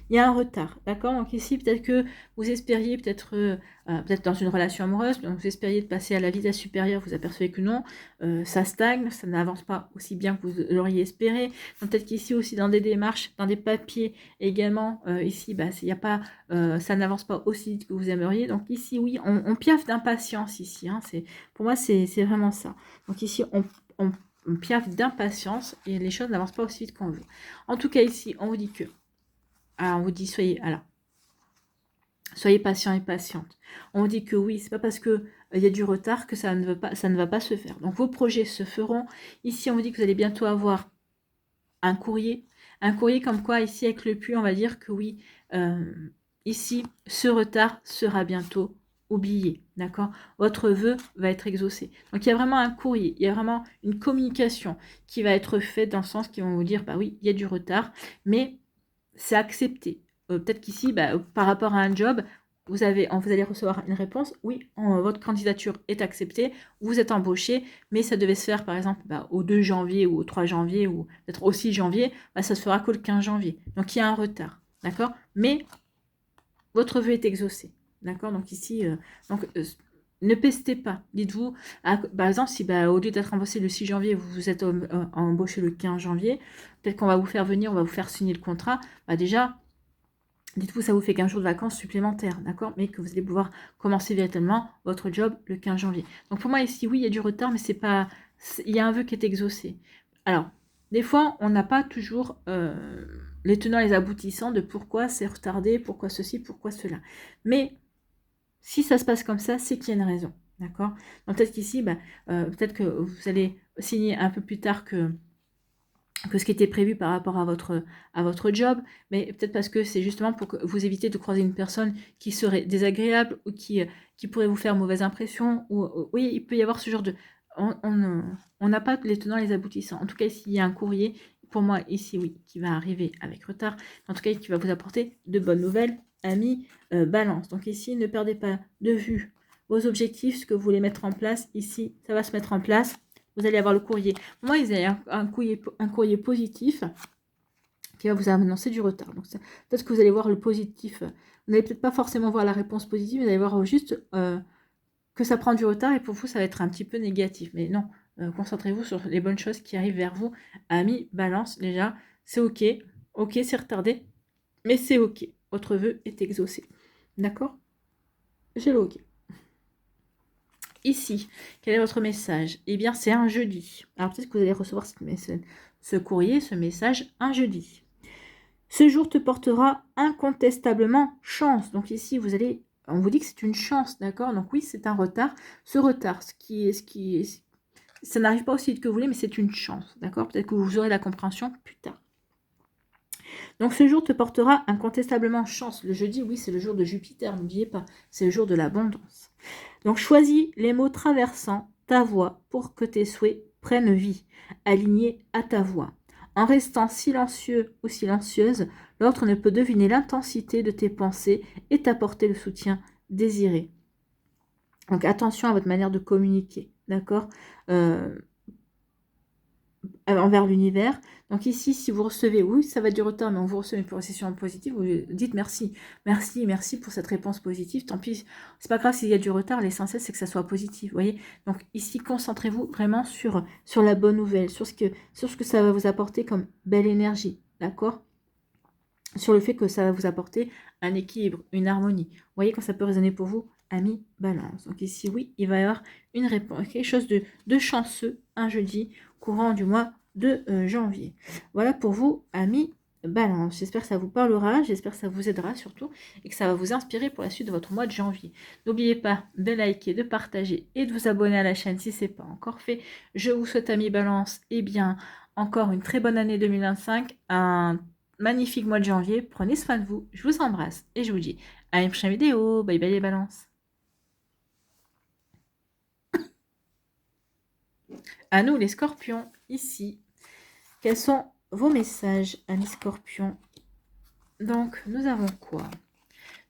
il y a un retard, d'accord? Donc ici, peut-être que vous espériez, peut-être dans une relation amoureuse, donc vous espériez de passer à la vitesse supérieure, vous apercevez que non, ça stagne, ça n'avance pas aussi bien que vous l'auriez espéré. Donc peut-être qu'ici aussi, dans des démarches, dans des papiers également, ici, bah, y a pas, ça n'avance pas aussi vite que vous aimeriez. Donc ici, oui, on piaffe d'impatience ici, hein, pour moi, c'est vraiment ça. Donc ici, on piaffe d'impatience et les choses n'avancent pas aussi vite qu'on veut. En tout cas, ici, on vous dit que... Alors, on vous dit, soyez patient et patiente. On vous dit que oui, c'est pas parce que il y a du retard que ça ne va pas se faire. Donc, vos projets se feront. Ici, on vous dit que vous allez bientôt avoir un courrier. Un courrier comme quoi, ici, avec le puits, on va dire que oui, ici, ce retard sera bientôt oublié, d'accord? Votre vœu va être exaucé. Donc, il y a vraiment un courrier, il y a vraiment une communication qui va être faite dans le sens qu'ils vont vous dire, bah oui, il y a du retard, mais c'est accepté. Peut-être qu'ici, bah, par rapport à un job, vous allez recevoir une réponse, oui, votre candidature est acceptée, vous êtes embauché, mais ça devait se faire, par exemple, bah, au 2 janvier ou au 3 janvier, ou peut-être au 6 janvier, bah, ça se fera que le 15 janvier. Donc, il y a un retard, d'accord? Mais votre vœu est exaucé, d'accord? Donc ici, ne pestez pas. Dites-vous, par exemple, si au lieu d'être embauché le 6 janvier, vous êtes embauché le 15 janvier, peut-être qu'on va vous faire venir, on va vous faire signer le contrat. Bah déjà, dites-vous, ça vous fait 15 jours de vacances supplémentaires, d'accord? Mais que vous allez pouvoir commencer véritablement votre job le 15 janvier. Donc pour moi, ici, oui, il y a du retard, mais c'est pas... Il y a un vœu qui est exaucé. Alors, des fois, on n'a pas toujours les tenants et les aboutissants de pourquoi c'est retardé, pourquoi ceci, pourquoi cela. Mais si ça se passe comme ça, c'est qu'il y a une raison, d'accord? Donc peut-être qu'ici, peut-être que vous allez signer un peu plus tard que ce qui était prévu par rapport à votre job, mais peut-être parce que c'est justement pour que vous évitez de croiser une personne qui serait désagréable ou qui pourrait vous faire mauvaise impression. Ou oui, il peut y avoir ce genre de... On n'a pas les tenants et les aboutissants. En tout cas, ici, il y a un courrier, pour moi, ici, oui, qui va arriver avec retard. En tout cas, qui va vous apporter de bonnes nouvelles, amis, balance. Donc ici, ne perdez pas de vue vos objectifs, ce que vous voulez mettre en place. Ici, ça va se mettre en place. Vous allez avoir le courrier. Pour moi, vous avez un courrier positif qui va vous annoncer du retard. Donc, peut-être que vous allez voir le positif. Vous n'allez peut-être pas forcément voir la réponse positive, vous allez voir juste que ça prend du retard et pour vous, ça va être un petit peu négatif. Mais non, concentrez-vous sur les bonnes choses qui arrivent vers vous. Amis, balance, déjà, c'est OK. OK, c'est retardé, mais c'est OK. Votre vœu est exaucé. D'accord? J'ai le OK. Ici, quel est votre message? Eh bien, c'est un jeudi. Alors, peut-être que vous allez recevoir ce courrier, ce message, un jeudi. Ce jour te portera incontestablement chance. Donc ici, on vous dit que c'est une chance, d'accord? Donc oui, c'est un retard. Ce retard, ça n'arrive pas aussi vite que vous voulez, mais c'est une chance, d'accord? Peut-être que vous aurez la compréhension plus tard. Donc ce jour te portera incontestablement chance. Le jeudi, oui, c'est le jour de Jupiter, n'oubliez pas. C'est le jour de l'abondance. Donc choisis les mots traversant ta voix pour que tes souhaits prennent vie, alignés à ta voix. En restant silencieux ou silencieuse, l'autre ne peut deviner l'intensité de tes pensées et t'apporter le soutien désiré. Donc attention à votre manière de communiquer, d'accord? Envers l'univers. Donc ici, si vous recevez, oui, ça va être du retard, mais on vous reçoit une réception positive, vous dites merci, merci, merci pour cette réponse positive. Tant pis, c'est pas grave s'il y a du retard, l'essentiel c'est que ça soit positif, vous voyez. Donc ici, concentrez-vous vraiment sur la bonne nouvelle, sur ce que ça va vous apporter comme belle énergie, d'accord? Sur le fait que ça va vous apporter un équilibre, une harmonie. Vous voyez quand ça peut résonner pour vous, amis, balance. Donc ici, oui, il va y avoir une réponse, quelque chose de chanceux, un jeudi, courant du mois de janvier. Voilà pour vous, amis, balance. J'espère que ça vous parlera, j'espère que ça vous aidera surtout, et que ça va vous inspirer pour la suite de votre mois de janvier. N'oubliez pas de liker, de partager et de vous abonner à la chaîne si ce n'est pas encore fait. Je vous souhaite, amis, balance, et bien, encore une très bonne année 2025, un magnifique mois de janvier. Prenez soin de vous, je vous embrasse et je vous dis à une prochaine vidéo. Bye bye les balances. À nous les scorpions, ici. Quels sont vos messages, amis scorpions? Donc, nous avons quoi?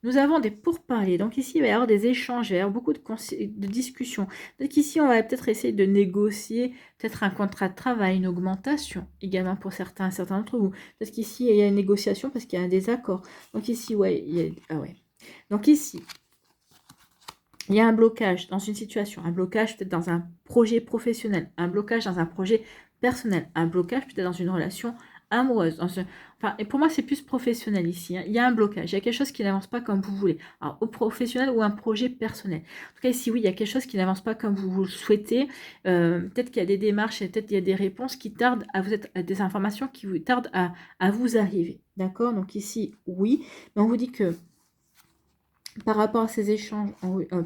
Nous avons des pourparlers. Donc ici, il va y avoir des échanges, il va y avoir beaucoup de discussions. Donc ici, on va peut-être essayer de négocier peut-être un contrat de travail, une augmentation également pour certains d'entre vous. Parce qu'ici, il y a une négociation parce qu'il y a un désaccord. Donc ici, ouais, ouais. Donc ici, il y a un blocage dans une situation, un blocage peut-être dans un projet professionnel, un blocage dans un projet personnel, un blocage peut-être dans une relation amoureuse. Enfin, et pour moi, c'est plus professionnel ici. Hein. Il y a un blocage, il y a quelque chose qui n'avance pas comme vous voulez. Alors, au professionnel ou un projet personnel. En tout cas, ici, oui, il y a quelque chose qui n'avance pas comme vous le souhaitez. Peut-être qu'il y a des démarches et peut-être qu'il y a des réponses qui tardent à vous être, des informations qui vous tardent à vous arriver. D'accord? Donc ici, oui. Mais on vous dit que par rapport à ces échanges,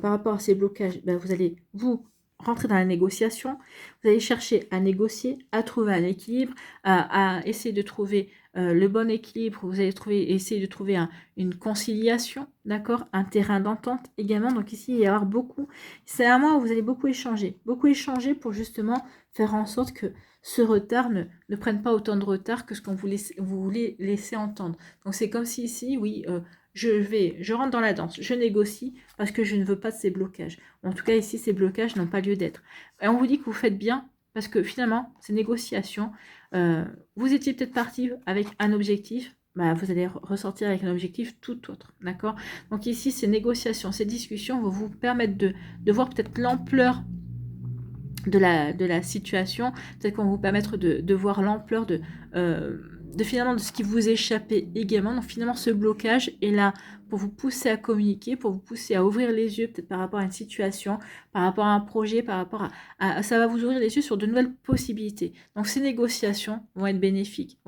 par rapport à ces blocages, ben vous allez vous rentrer dans la négociation, vous allez chercher à négocier, à trouver un équilibre, à essayer de trouver le bon équilibre, vous allez essayer de trouver une conciliation, d'accord, un terrain d'entente également. Donc ici, il va y avoir beaucoup, c'est un mois où vous allez beaucoup échanger pour justement faire en sorte que ce retard ne prenne pas autant de retard que ce qu'on vous voulez laisser entendre. Donc c'est comme si ici, oui, je rentre dans la danse, je négocie parce que je ne veux pas de ces blocages. En tout cas, ici, ces blocages n'ont pas lieu d'être. Et on vous dit que vous faites bien parce que finalement, ces négociations, vous étiez peut-être parti avec un objectif, bah, vous allez ressortir avec un objectif tout autre, d'accord? Donc ici, ces négociations, ces discussions vont vous permettre de voir peut-être l'ampleur de la situation, peut-être qu'on va vous permettre de voir l'ampleur finalement de ce qui vous échappait également. Donc finalement ce blocage est là pour vous pousser à communiquer, pour vous pousser à ouvrir les yeux peut-être par rapport à une situation, par rapport à un projet, par rapport ça va vous ouvrir les yeux sur de nouvelles possibilités. Donc ces négociations vont être bénéfiques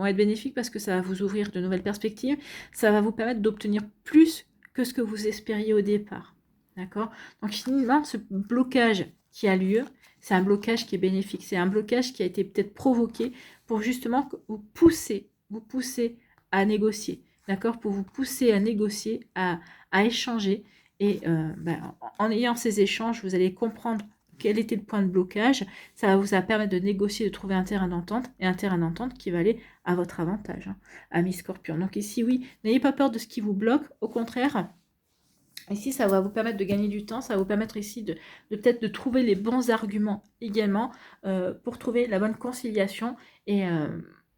parce que ça va vous ouvrir de nouvelles perspectives, ça va vous permettre d'obtenir plus que ce que vous espériez au départ. D'accord? Donc finalement ce blocage qui a lieu, c'est un blocage qui est bénéfique. C'est un blocage qui a été peut-être provoqué pour justement vous pousser à négocier. D'accord? Pour vous pousser à négocier, à échanger. Et en ayant ces échanges, vous allez comprendre quel était le point de blocage. Ça va vous permettre de négocier, de trouver un terrain d'entente. Et un terrain d'entente qui va aller à votre avantage, hein, amis Scorpion. Donc ici, oui, n'ayez pas peur de ce qui vous bloque. Au contraire, ici, ça va vous permettre de gagner du temps, ça va vous permettre ici de peut-être de trouver les bons arguments également pour trouver la bonne conciliation et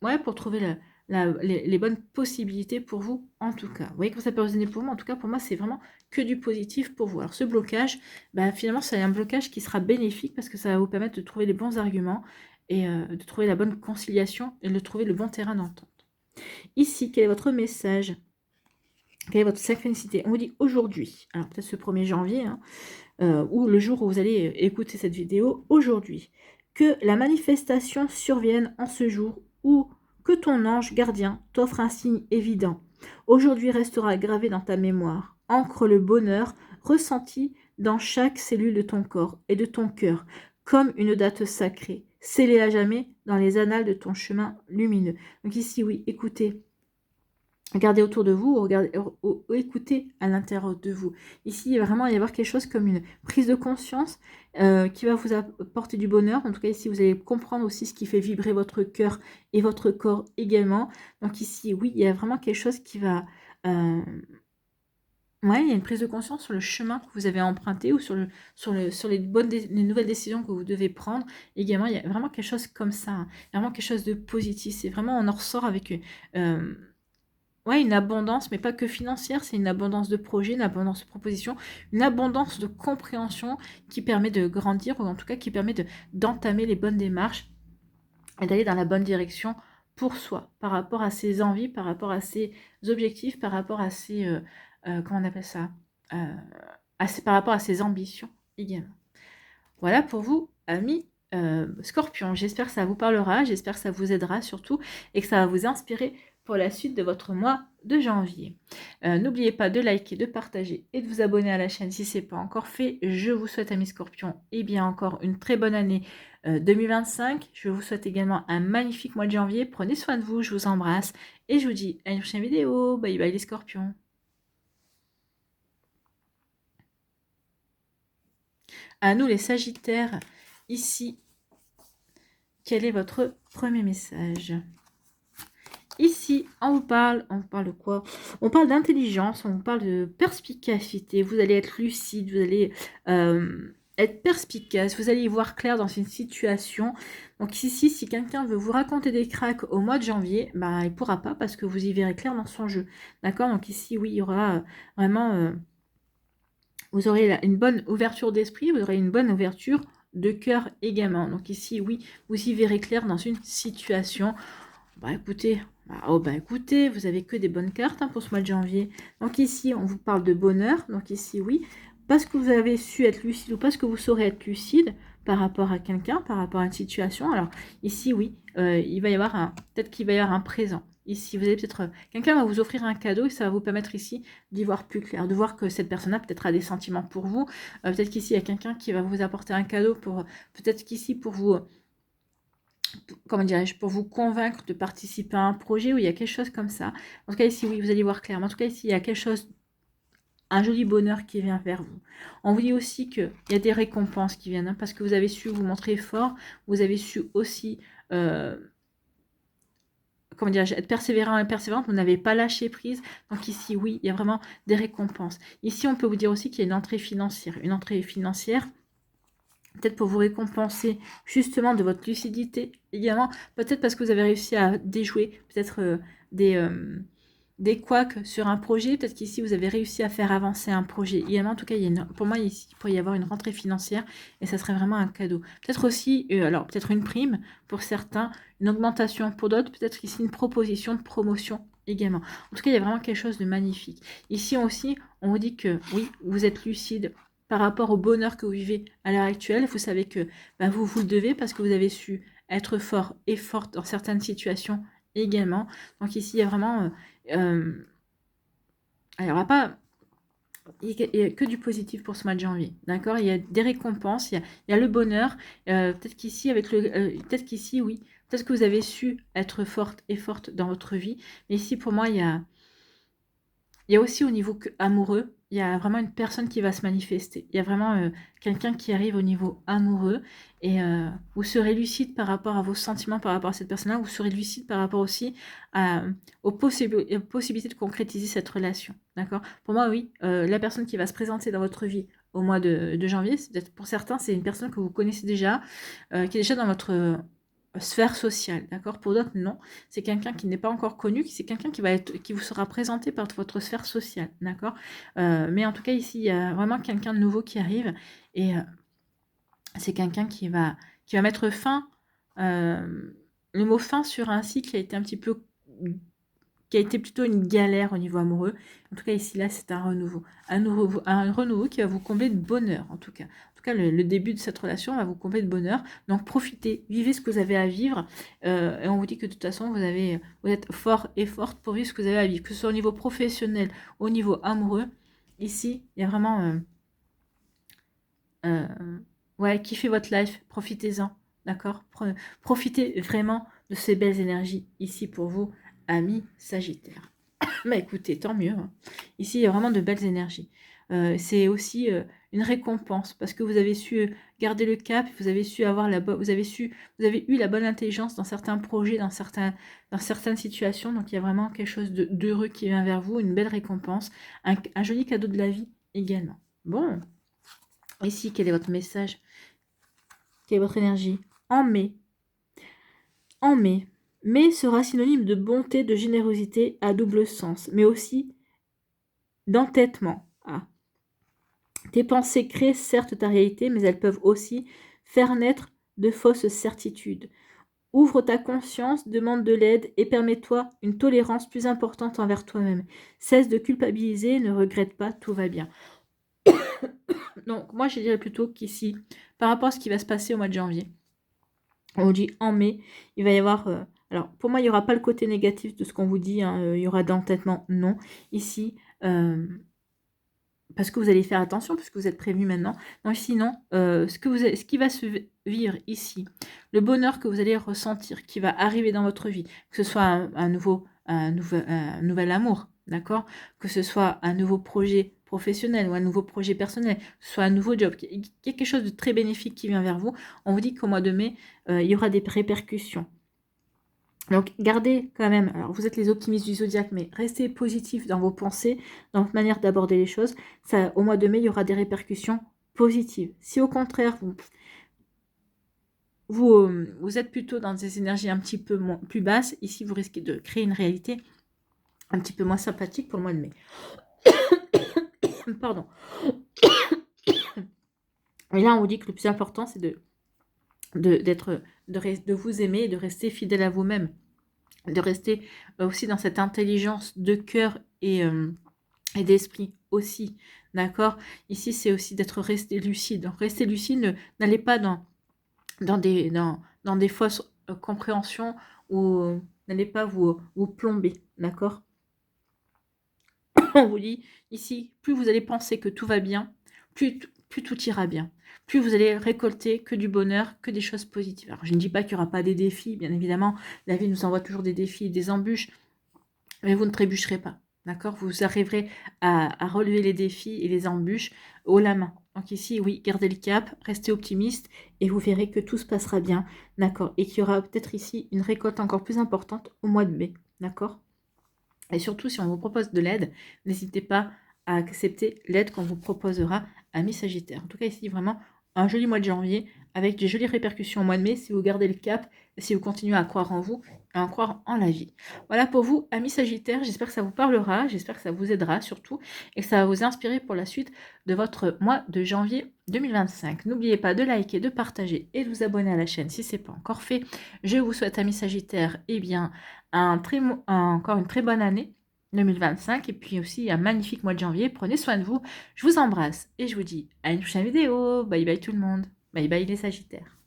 ouais, pour trouver les bonnes possibilités pour vous en tout cas. Vous voyez comment ça peut résonner pour moi? En tout cas, pour moi, c'est vraiment que du positif pour vous. Alors ce blocage, finalement, c'est un blocage qui sera bénéfique parce que ça va vous permettre de trouver les bons arguments et de trouver la bonne conciliation et de trouver le bon terrain d'entente. Ici, quel est votre message? Quelle est votre synchronicité? On vous dit aujourd'hui, alors peut-être ce 1er janvier, hein, ou le jour où vous allez écouter cette vidéo, aujourd'hui, que la manifestation survienne en ce jour ou que ton ange gardien t'offre un signe évident. Aujourd'hui restera gravé dans ta mémoire, ancre le bonheur ressenti dans chaque cellule de ton corps et de ton cœur, comme une date sacrée, scellée à jamais dans les annales de ton chemin lumineux. Donc ici, oui, écoutez. Regardez autour de vous, écoutez à l'intérieur de vous. Ici, il va vraiment y avoir quelque chose comme une prise de conscience qui va vous apporter du bonheur. En tout cas, ici, vous allez comprendre aussi ce qui fait vibrer votre cœur et votre corps également. Donc ici, oui, il y a vraiment quelque chose qui va... ouais, il y a une prise de conscience sur le chemin que vous avez emprunté ou sur les nouvelles décisions que vous devez prendre. Également, il y a vraiment quelque chose comme ça. Hein. Vraiment quelque chose de positif. C'est vraiment, on en ressort avec une... ouais, une abondance, mais pas que financière, c'est une abondance de projets, une abondance de propositions, une abondance de compréhension qui permet de grandir, ou en tout cas qui permet d'entamer les bonnes démarches et d'aller dans la bonne direction pour soi, par rapport à ses envies, par rapport à ses objectifs, par rapport à ses... comment on appelle ça par rapport à ses ambitions également. Voilà pour vous, amis Scorpion. J'espère que ça vous parlera, j'espère que ça vous aidera surtout et que ça va vous inspirer pour la suite de votre mois de janvier. N'oubliez pas de liker, de partager et de vous abonner à la chaîne si ce n'est pas encore fait. Je vous souhaite, amis Scorpions, et bien encore une très bonne année 2025. Je vous souhaite également un magnifique mois de janvier. Prenez soin de vous, je vous embrasse et je vous dis à une prochaine vidéo. Bye bye les scorpions. À nous les sagittaires, ici, quel est votre premier message? Ici, on vous parle de quoi? On parle d'intelligence, on vous parle de perspicacité, vous allez être lucide, vous allez être perspicace, vous allez y voir clair dans une situation. Donc ici, si quelqu'un veut vous raconter des cracks au mois de janvier, bah, il ne pourra pas parce que vous y verrez clair dans son jeu. D'accord? Donc ici, oui, il y aura vraiment... vous aurez une bonne ouverture d'esprit, vous aurez une bonne ouverture de cœur également. Donc ici, oui, vous y verrez clair dans une situation. Bah écoutez, écoutez, vous avez que des bonnes cartes pour ce mois de janvier. Donc ici, on vous parle de bonheur. Donc ici, oui, parce que vous avez su être lucide ou parce que vous saurez être lucide par rapport à quelqu'un, par rapport à une situation. Alors ici, oui, il va y avoir peut-être qu'il va y avoir un présent. Ici, vous allez peut-être, quelqu'un va vous offrir un cadeau et ça va vous permettre ici d'y voir plus clair, de voir que cette personne-là peut-être a des sentiments pour vous. Peut-être qu'ici, il y a quelqu'un qui va vous apporter un cadeau pour, peut-être qu'ici, pour vous, comment dirais-je, pour vous convaincre de participer à un projet où il y a quelque chose comme ça. En tout cas, ici, oui, vous allez voir clairement. En tout cas, ici, il y a quelque chose, un joli bonheur qui vient vers vous. On vous dit aussi qu'il y a des récompenses qui viennent, parce que vous avez su vous montrer fort, vous avez su aussi... comment dire, être persévérant et persévérante, vous n'avez pas lâché prise. Donc ici, oui, il y a vraiment des récompenses. Ici, on peut vous dire aussi qu'il y a une entrée financière. Une entrée financière, peut-être pour vous récompenser justement de votre lucidité également. Peut-être parce que vous avez réussi à déjouer peut-être des couacs sur un projet. Peut-être qu'ici, vous avez réussi à faire avancer un projet. Également, en tout cas, pour moi, ici, il pourrait y avoir une rentrée financière et ça serait vraiment un cadeau. Peut-être aussi, alors peut-être une prime pour certains, une augmentation pour d'autres. Peut-être ici, une proposition de promotion également. En tout cas, il y a vraiment quelque chose de magnifique. Ici aussi, on vous dit que oui, vous êtes lucide par rapport au bonheur que vous vivez à l'heure actuelle. Vous savez que vous le devez parce que vous avez su être fort et forte dans certaines situations également. Donc ici, il y a vraiment... il n'y aura pas... Il n'y a que du positif pour ce mois de janvier, d'accord? Il y a des récompenses, il y a le bonheur. Peut-être qu'ici, peut-être qu'ici, oui, peut-être que vous avez su être forte et forte dans votre vie. Mais ici, pour moi, il y a aussi au niveau amoureux, il y a vraiment une personne qui va se manifester. Il y a vraiment quelqu'un qui arrive au niveau amoureux et vous serez lucide par rapport à vos sentiments, par rapport à cette personne-là. Vous serez lucide par rapport aussi aux possibilités de concrétiser cette relation. D'accord? Pour moi, oui, la personne qui va se présenter dans votre vie au mois de janvier, peut-être pour certains, c'est une personne que vous connaissez déjà, qui est déjà dans votre sphère sociale, d'accord? Pour d'autres, non. C'est quelqu'un qui n'est pas encore connu, c'est quelqu'un qui vous sera présenté par votre sphère sociale, d'accord? Mais en tout cas, ici, il y a vraiment quelqu'un de nouveau qui arrive et c'est quelqu'un qui va mettre fin, le mot fin sur un cycle qui a été un petit peu, qui a été plutôt une galère au niveau amoureux. En tout cas, ici, là, c'est un renouveau. Un renouveau qui va vous combler de bonheur, en tout cas. En tout cas, le début de cette relation va vous combler de bonheur. Donc, profitez, vivez ce que vous avez à vivre. Et on vous dit que de toute façon, vous êtes fort et forte pour vivre ce que vous avez à vivre. Que ce soit au niveau professionnel, au niveau amoureux. Ici, il y a vraiment... ouais, kiffez votre life, profitez-en, d'accord? Profitez vraiment de ces belles énergies ici pour vous, amis Sagittaires. Bah écoutez, tant mieux, hein. Ici, il y a vraiment de belles énergies. C'est aussi une récompense parce que vous avez su garder le cap, vous avez su avoir vous avez eu la bonne intelligence dans certains projets, dans certaines situations. Donc il y a vraiment quelque chose d'heureux qui vient vers vous, une belle récompense, un joli cadeau de la vie également. Bon, ici, quel est votre message? Quelle est votre énergie? En mai. En mai. Mai sera synonyme de bonté, de générosité à double sens, mais aussi d'entêtement. Ah. Tes pensées créent certes ta réalité, mais elles peuvent aussi faire naître de fausses certitudes. Ouvre ta conscience, demande de l'aide et permets-toi une tolérance plus importante envers toi-même. Cesse de culpabiliser, ne regrette pas, tout va bien. Donc moi je dirais plutôt qu'ici, par rapport à ce qui va se passer au mois de janvier, on dit en mai, il va y avoir... alors, pour moi, il n'y aura pas le côté négatif de ce qu'on vous dit. Hein, il y aura d'entêtement, non. Ici, parce que vous allez faire attention, puisque vous êtes prévenu maintenant. Non, sinon, ce qui va se vivre ici, le bonheur que vous allez ressentir, qui va arriver dans votre vie, que ce soit un nouvel amour, d'accord? Que ce soit un nouveau projet professionnel ou un nouveau projet personnel, que ce soit un nouveau job, quelque chose de très bénéfique qui vient vers vous, on vous dit qu'au mois de mai, il y aura des répercussions. Donc, gardez quand même, alors vous êtes les optimistes du zodiaque, mais restez positif dans vos pensées, dans votre manière d'aborder les choses. Ça, au mois de mai, il y aura des répercussions positives. Si au contraire, vous êtes plutôt dans des énergies un petit peu plus basses, ici, vous risquez de créer une réalité un petit peu moins sympathique pour le mois de mai. Pardon. Et là, on vous dit que le plus important, c'est de vous aimer et de rester fidèle à vous-même. De rester aussi dans cette intelligence de cœur et d'esprit aussi, d'accord? Ici, c'est aussi d'être resté lucide. Donc, rester lucide, n'allez pas dans des fausses compréhensions ou n'allez pas vous plomber, d'accord? On vous dit ici, plus vous allez penser que tout va bien, plus tout ira bien. Plus vous allez récolter que du bonheur, que des choses positives. Alors, je ne dis pas qu'il n'y aura pas des défis, bien évidemment, la vie nous envoie toujours des défis, des embûches, mais vous ne trébucherez pas, d'accord? Vous arriverez à relever les défis et les embûches haut la main. Donc ici, oui, gardez le cap, restez optimiste et vous verrez que tout se passera bien, d'accord? Et qu'il y aura peut-être ici une récolte encore plus importante au mois de mai, d'accord? Et surtout, si on vous propose de l'aide, n'hésitez pas à accepter l'aide qu'on vous proposera, amis Sagittaire. En tout cas, ici, vraiment un joli mois de janvier avec de jolies répercussions au mois de mai si vous gardez le cap, si vous continuez à croire en vous et à croire en la vie. Voilà pour vous, amis Sagittaire. J'espère que ça vous parlera, j'espère que ça vous aidera surtout et que ça va vous inspirer pour la suite de votre mois de janvier 2025. N'oubliez pas de liker, de partager et de vous abonner à la chaîne si ce n'est pas encore fait. Je vous souhaite, amis Sagittaire, eh bien, encore une très bonne année 2025 et puis aussi un magnifique mois de janvier. Prenez soin de vous. Je vous embrasse et je vous dis à une prochaine vidéo. Bye bye tout le monde. Bye bye les Sagittaires.